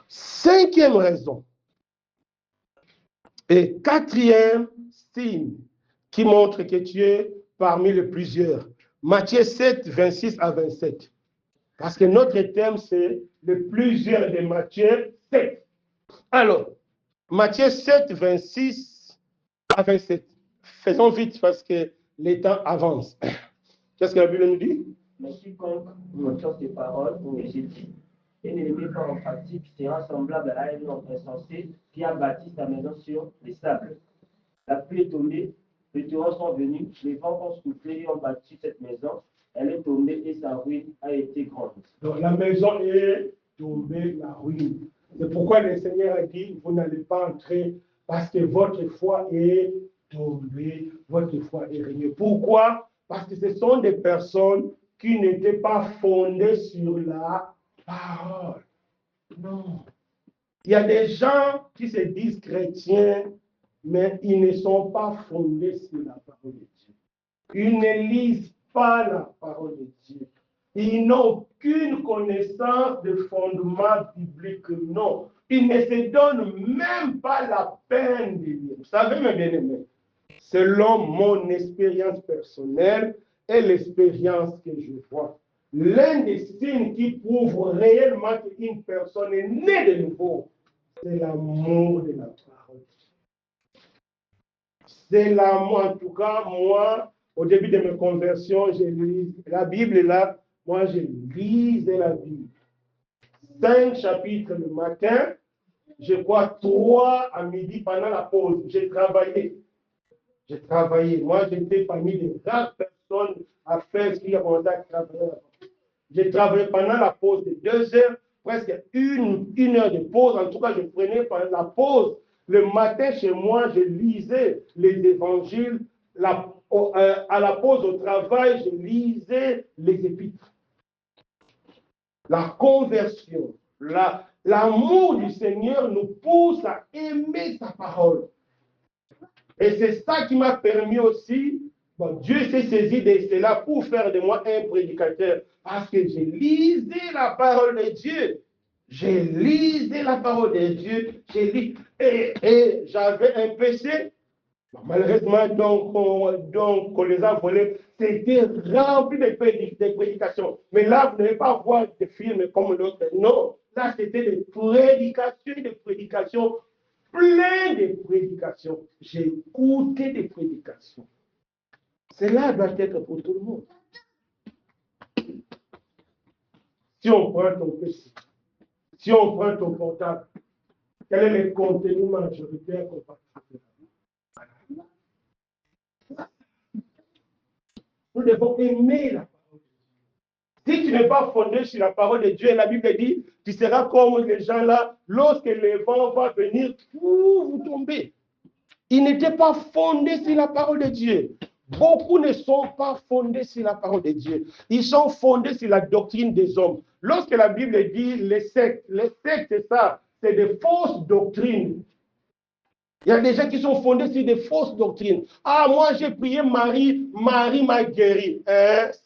5e raison. Et 4e signe qui montre que tu es parmi les plusieurs. Matthieu 7, 26 à 27. Parce que notre thème, c'est le plusieurs de Matthieu 7. Alors, Matthieu 7, 26 à 27. Faisons vite parce que les temps avancent. Qu'est-ce que la Bible nous dit? Mais quiconque retient ces paroles, comme j'ai dit, et ne les met pas en pratique, sera semblable à un homme insensé qui a bâti sa maison sur les sables. La pluie est tombée, les torrents sont venus, les vents ont soufflé et ont battu cette maison. Elle est tombée et sa ruine a été grande. Donc la maison est tombée, la ruine. C'est pourquoi le Seigneur a dit, vous n'allez pas entrer parce que votre foi est tombée, votre foi est ruinée. Pourquoi? Parce que ce sont des personnes qui n'étaient pas fondées sur la parole. Non. Il y a des gens qui se disent chrétiens, mais ils ne sont pas fondés sur la parole de Dieu. Ils ne lisent pas la parole de Dieu. Ils n'ont aucune connaissance de fondement biblique, non. Ils ne se donnent même pas la peine de lire. Vous savez, mes bien-aimés, selon mon expérience personnelle et l'expérience que je vois, l'un des signes qui prouve réellement qu'une personne est née de nouveau, c'est l'amour de la parole. C'est l'amour, en tout cas, moi, au début de mes conversions, j'ai lu la Bible là, moi je lisais la Bible. 5 chapitres le matin, je crois 3 à midi pendant la pause. J'ai travaillé. Moi, j'étais parmi les rares personnes à faire ce qu'il y a commencé à travailler. J'ai travaillé pendant la pause de 2 heures, presque une heure de pause. En tout cas, je prenais pendant la pause. Le matin, chez moi, je lisais les évangiles. À la pause au travail, je lisais les épîtres. La conversion, l'amour du Seigneur nous pousse à aimer sa parole. Et c'est ça qui m'a permis aussi, Dieu s'est saisi de cela pour faire de moi un prédicateur. Parce que j'ai lisé la parole de Dieu. J'ai lisé la parole de Dieu. Et j'avais un péché. Malheureusement, donc, on les a volés. C'était rempli de prédications. Mais là, vous n'allez pas voir des films comme l'autre. Non, là, c'était des prédications, plein de prédications. J'ai écouté des prédications. Cela doit être pour tout le monde. Si on prend ton PC, si on prend ton portable, quel est le contenu majoritaire qu'on participe? Nous devons aimer la parole de Dieu. Si tu n'es pas fondé sur la parole de Dieu, la Bible dit, tu seras comme les gens là, lorsque le vent va venir, vous tomber. Ils n'étaient pas fondés sur la parole de Dieu. Beaucoup ne sont pas fondés sur la parole de Dieu. Ils sont fondés sur la doctrine des hommes. Lorsque la Bible dit les sectes, c'est ça, c'est des fausses doctrines. Il y a des gens qui sont fondés sur des fausses doctrines. Ah, moi j'ai prié Marie m'a guéri.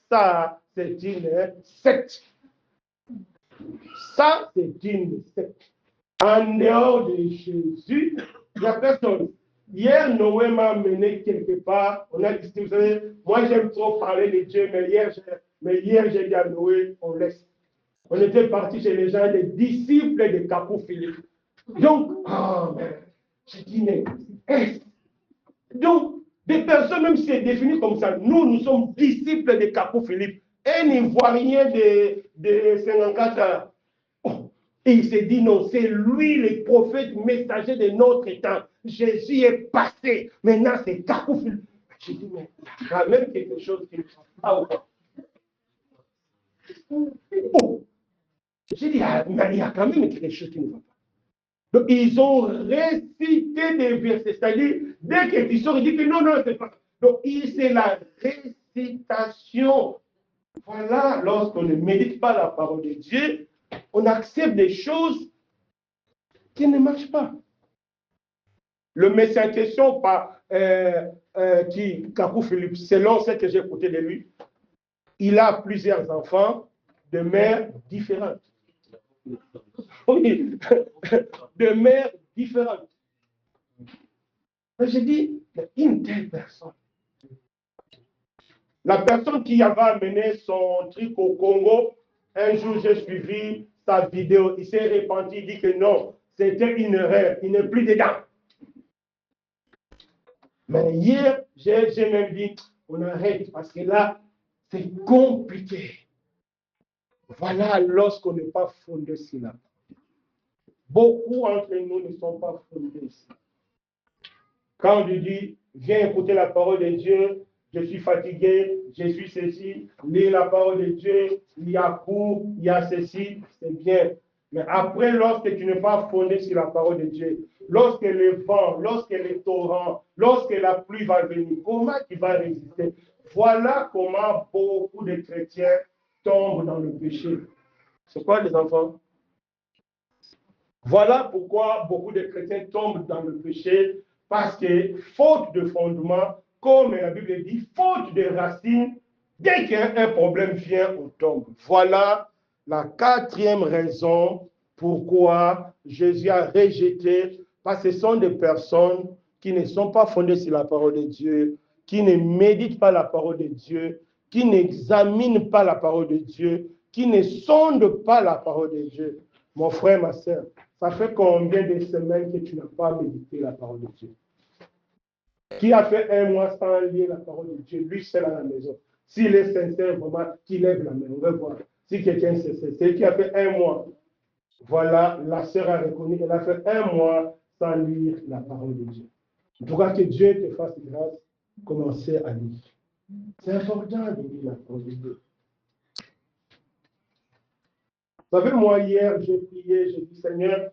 Ça, c'est une secte. Ça, c'est une secte. En dehors de Jésus, il n'y a personne. Hier, Noé m'a amené quelque part. On a dit, vous savez, moi j'aime trop parler de Dieu, mais hier j'ai dit à Noé, on laisse. On était parti chez les gens, des disciples de Capou Philippe. Donc, j'ai dit, mais donc, des personnes, même si c'est défini comme ça, nous sommes disciples de Capou Philippe. Un Ivoirien de 54 ans. Et il s'est dit, non, c'est lui le prophète messager de notre temps. Jésus est passé. Maintenant, c'est Capou Philippe. J'ai dit, mais il y a quand même quelque chose qui ne va pas. J'ai dit, mais il y a quand même quelque chose qui ne va pas. Donc, ils ont récité des versets. C'est-à-dire, dès qu'ils sont, ils disent que non, c'est pas. Donc, c'est la récitation. Voilà, lorsqu'on ne médite pas la parole de Dieu, on accepte des choses qui ne marchent pas. Le médecin en question, Capou Philippe, selon ce que j'ai écouté de lui, il a plusieurs enfants de mères différentes. Oui, de mères différentes. J'ai dit, une telle personne. La personne qui avait amené son truc au Congo, un jour j'ai suivi sa vidéo, il s'est repenti, il dit que non, c'était une erreur, il n'est plus dedans. Mais hier, j'ai même dit, on arrête, parce que là, c'est compliqué. Voilà lorsqu'on n'est pas fondé sur la parole. Beaucoup entre nous ne sont pas fondés ici. Quand on lui dit, viens écouter la parole de Dieu, je suis fatigué, je suis ceci, lis la parole de Dieu, il y a cours, il y a ceci, c'est bien. Mais après, lorsque tu n'es pas fondé sur la parole de Dieu, lorsque le vent, lorsque les torrents, lorsque la pluie va venir, comment tu vas résister? Voilà comment beaucoup de chrétiens tombent dans le péché. C'est quoi les enfants? Voilà pourquoi beaucoup de chrétiens tombent dans le péché, parce que faute de fondement, comme la Bible dit, faute de racines, dès qu'un problème vient, on tombe. Voilà la quatrième raison pourquoi Jésus a rejeté, parce que ce sont des personnes qui ne sont pas fondées sur la parole de Dieu, qui ne méditent pas la parole de Dieu, qui n'examinent pas la parole de Dieu, qui ne sondent pas la parole de Dieu. Mon frère, ma soeur, ça fait combien de semaines que tu n'as pas médité la parole de Dieu? Qui a fait un mois sans lire la parole de Dieu, lui seul à la maison? S'il est sincère, vraiment, qu'il lève la main. On va voir. Si quelqu'un est sincère, c'est qui a fait un mois. Voilà, la sœur a reconnu qu'elle a fait un mois sans lire la parole de Dieu. En tout cas, que Dieu te fasse grâce, commencer à lire. C'est important de lire la parole de Dieu. Vous savez, moi, hier, j'ai prié, j'ai dit, Seigneur,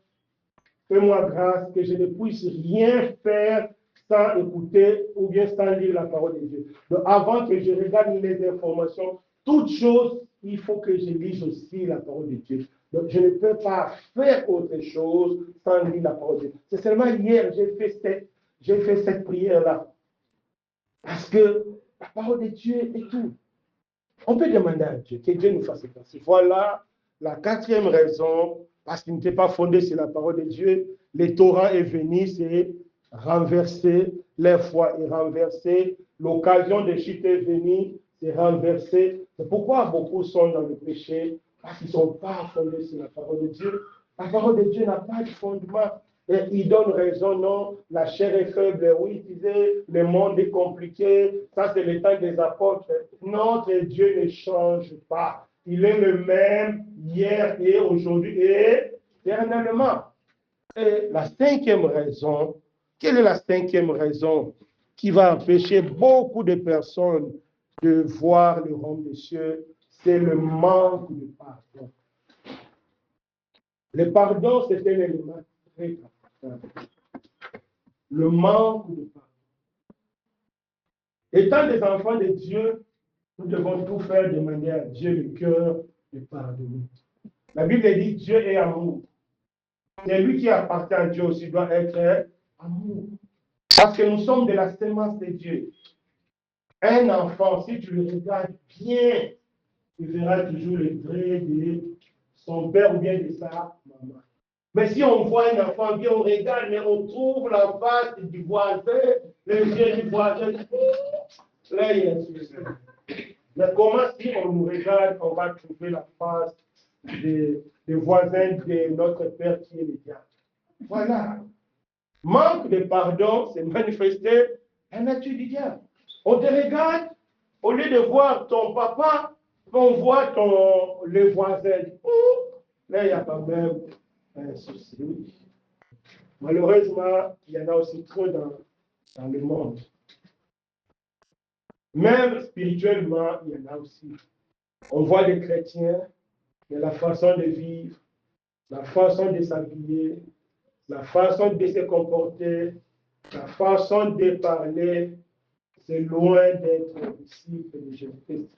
fais-moi grâce que je ne puisse rien faire sans écouter ou bien sans lire la parole de Dieu. Donc, avant que je regarde les informations, toute chose, il faut que je lise aussi la parole de Dieu. Donc, je ne peux pas faire autre chose sans lire la parole de Dieu. C'est seulement hier, j'ai fait cette prière-là. Parce que la parole de Dieu est tout. On peut demander à Dieu, que Dieu nous fasse grâce. Voilà la quatrième raison, parce qu'il n'était pas fondé sur la parole de Dieu. Le torrent est venu, c'est renversé, leur foi est renversée, l'occasion de chute est venue, c'est renversé. C'est pourquoi beaucoup sont dans le péché, parce qu'ils ne sont pas fondés sur la parole de Dieu. La parole de Dieu n'a pas de fondement. Et il donne raison, non, la chair est faible, oui, il disait, le monde est compliqué, ça c'est le temps des apôtres. Notre Dieu ne change pas. Il est le même hier et aujourd'hui et éternellement. Et la cinquième raison, quelle est la cinquième raison qui va empêcher beaucoup de personnes de voir le royaume des cieux? C'est le manque de pardon. Le pardon, c'est un élément très important. Le manque de pardon. Étant des enfants de Dieu, nous devons tout faire demander à Dieu le cœur de pardonner. La Bible dit Dieu est amour. C'est lui qui appartient à Dieu aussi doit être amour. Parce que nous sommes de la sémence de Dieu. Un enfant, si tu le regardes bien, tu verras toujours le trait de son père ou bien de sa maman. Mais si on voit un enfant bien, on regarde, mais on trouve la face du voisin, les yeux du voisin. Là, il y a mais comment si on nous regarde, on va trouver la face des voisins de notre Père qui est le diable? Voilà. Manque de pardon, c'est manifester la nature du diable. On te regarde, au lieu de voir ton papa, on voit le voisin. Là, il y a quand même un souci. Malheureusement, il y en a aussi trop dans le monde. Même spirituellement, il y en a aussi. On voit des chrétiens, mais la façon de vivre, la façon de s'habiller, la façon de se comporter, la façon de parler, c'est loin d'être disciple de Jésus-Christ.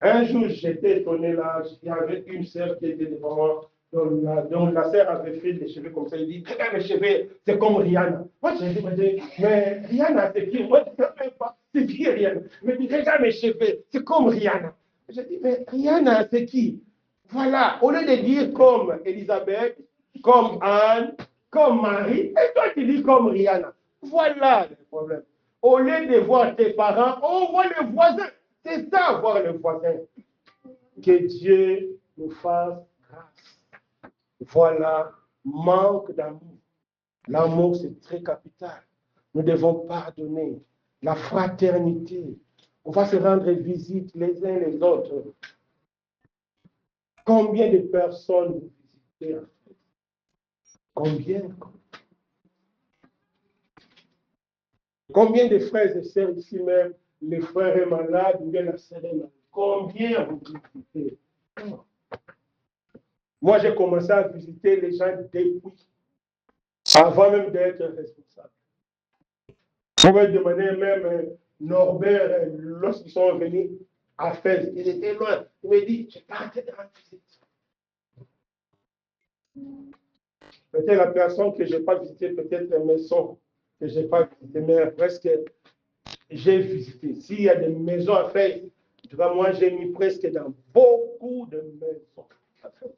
Un jour, j'étais étonné là, il y avait une sœur qui était devant moi, donc la sœur avait fait des cheveux comme ça, il dit, regarde mes cheveux, c'est comme Rihanna. Moi, j'ai dit, mais Rihanna, c'est qui? Moi, je ne sais pas, c'est qui Rihanna? Il me dit, regarde mes cheveux, c'est comme Rihanna. J'ai dit, mais Rihanna, c'est qui? Voilà, au lieu de dire comme Elisabeth, comme Anne, comme Marie, et toi tu dis comme Rihanna. Voilà le problème. Au lieu de voir tes parents, on voit le voisin. C'est ça, voir le voisin. Que Dieu nous fasse grâce. Voilà, manque d'amour. L'amour, c'est très capital. Nous devons pardonner. La fraternité. On va se rendre visite les uns les autres. Combien de personnes vous visitez? Combien? Combien de frères et sœurs ici même, le frère est malade ou bien la sœur est malade? Combien vous visitez? Moi, j'ai commencé à visiter les gens depuis, avant même d'être responsable. On me demandait même Norbert, lorsqu'ils sont venus à Fès, il était loin. Il me dit, je partais de la visite. Peut-être la personne que je n'ai pas visitée, peut-être la maison que je n'ai pas visitée, mais presque j'ai visité. S'il y a des maisons à faire, en tout cas, moi, j'ai mis presque dans beaucoup de maisons à faire.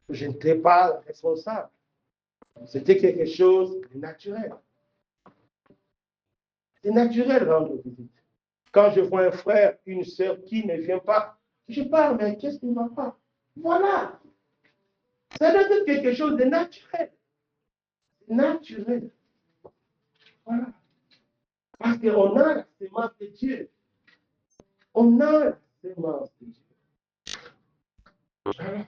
Je n'étais pas responsable. C'était quelque chose de naturel. C'est naturel rendre visite. Quand je vois un frère, une sœur qui ne vient pas, je parle, mais qu'est-ce qui ne va pas? Voilà. Ça doit être quelque chose de naturel. Naturel. Voilà. Parce qu'on a la sémence de Dieu. On a la sémence de Dieu. Voilà.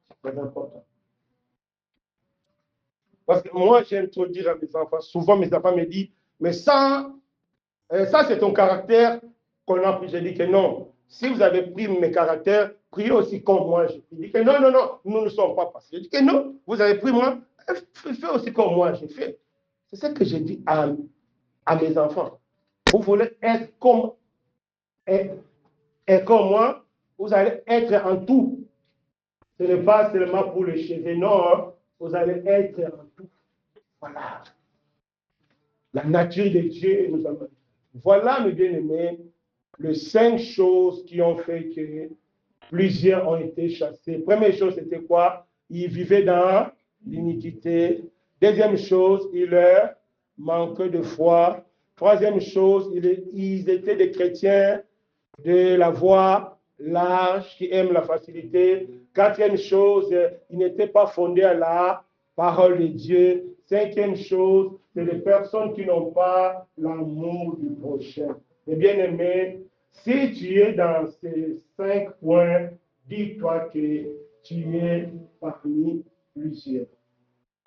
C'est très important. Parce que moi, j'aime trop dire à mes enfants, souvent mes enfants me disent, mais ça c'est ton caractère qu'on a pris. Je dis que non. Si vous avez pris mes caractères, priez aussi comme moi. Je dis que non, non, non, nous ne sommes pas passés. Je dis que non, vous avez pris moi, faites aussi comme moi, j'ai fait. C'est ce que je dis à mes enfants. Vous voulez être comme, comme moi, vous allez être en tout. Ce n'est pas seulement pour les cheveux, non, vous allez être en tout. Voilà. La nature de Dieu nous amène. Voilà, mes bien-aimés, les 5 choses qui ont fait que plusieurs ont été chassés. Première chose, c'était quoi? Ils vivaient dans l'iniquité. Deuxième chose, ils leur manquaient de foi. Troisième chose, ils étaient des chrétiens de la voie large qui aiment la facilité. Quatrième chose, ils n'étaient pas fondés à la parole de Dieu. Cinquième chose, c'est les personnes qui n'ont pas l'amour du prochain. Mais bien aimé, si tu es dans ces 5 points, dis-toi que tu es parmi plusieurs.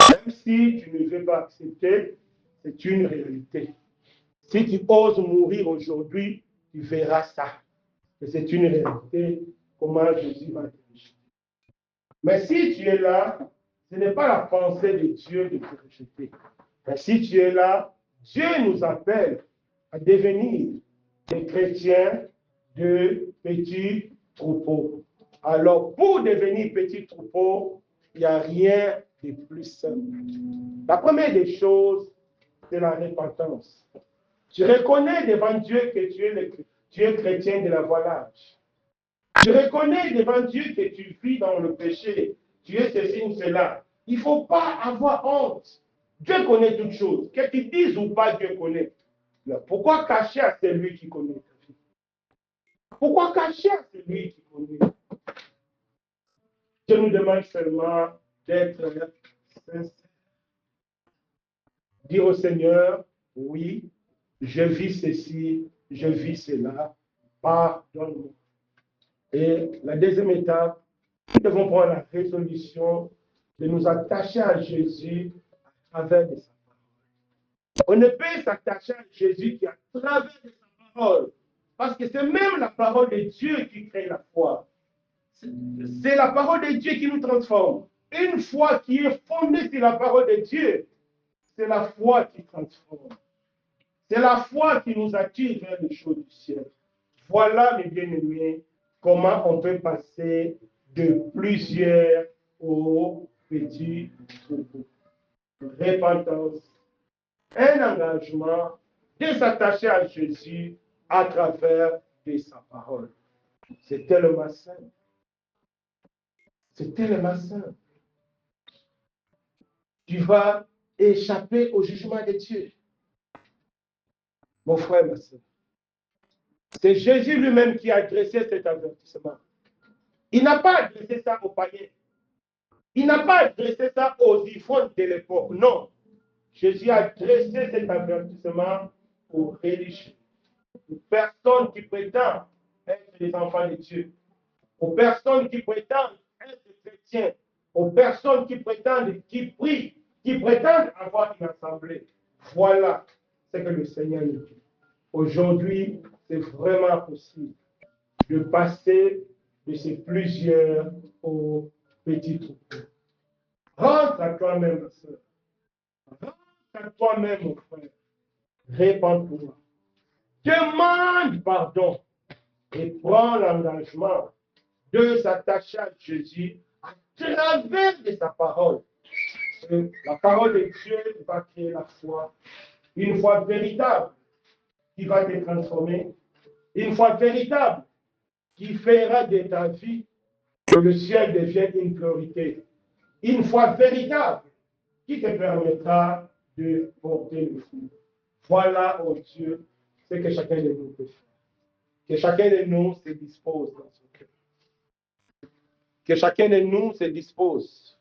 Même si tu ne veux pas accepter, c'est une réalité. Si tu oses mourir aujourd'hui, tu verras ça. Et c'est une réalité, comment Jésus va te rejeter. Mais si tu es là, ce n'est pas la pensée de Dieu de te rejeter. Mais si tu es là, Dieu nous appelle à devenir des chrétiens de petits troupeaux. Alors, pour devenir petit troupeau, il n'y a rien de plus simple. La première des choses, c'est la repentance. Tu reconnais devant Dieu que tu es chrétien de la voie large. Tu reconnais devant Dieu que tu vis dans le péché. Tu es ceci ou cela. Il ne faut pas avoir honte. Dieu connaît toutes choses. Que tu dises ou pas, Dieu connaît. Pourquoi cacher à celui qui connaît ta vie? Pourquoi cacher à celui qui connaît? Dieu nous demande seulement d'être sincère. Dire au Seigneur, oui, je vis ceci, je vis cela, pardonne-moi. Et la deuxième étape, nous devons prendre la résolution de nous attacher à Jésus à travers de sa parole. On ne peut s'attacher à Jésus qu'à travers de sa parole. Parce que c'est même la parole de Dieu qui crée la foi. C'est la parole de Dieu qui nous transforme. Une foi qui est fondée sur la parole de Dieu, c'est la foi qui transforme. C'est la foi qui nous attire vers les choses du ciel. Voilà, mes bien-aimés, comment on peut passer de plusieurs aux petits troupeaux. Repentance, un engagement de s'attacher à Jésus à travers de sa parole. C'est tellement simple. C'est tellement simple. Tu vas échapper au jugement de Dieu. Mon frère, ma soeur. C'est Jésus lui-même qui a adressé cet avertissement. Il n'a pas adressé ça aux païens. Il n'a pas adressé ça aux ivrognes de l'époque. Non. Jésus a adressé cet avertissement aux religieux, aux personnes qui prétendent être des enfants de Dieu, aux personnes qui prétendent être chrétiens, aux personnes qui prétendent, qui prient, qui prétendent avoir une assemblée. Voilà ce que le Seigneur nous dit. Aujourd'hui, c'est vraiment possible de passer de ces plusieurs aux petits troupeaux. Rentre à toi-même, ma soeur. Rentre à toi-même, mon frère. Répands-toi. Demande pardon et prends l'engagement de s'attacher à Jésus à travers de sa parole. La parole de Dieu va créer la foi, une foi véritable qui va te transformer, une foi véritable qui fera de ta vie que le ciel devienne une priorité, une foi véritable qui te permettra de porter le fruit. Voilà, oh Dieu, ce que chacun de nous peut faire. Que chacun de nous se dispose dans son cœur. Que chacun de nous se dispose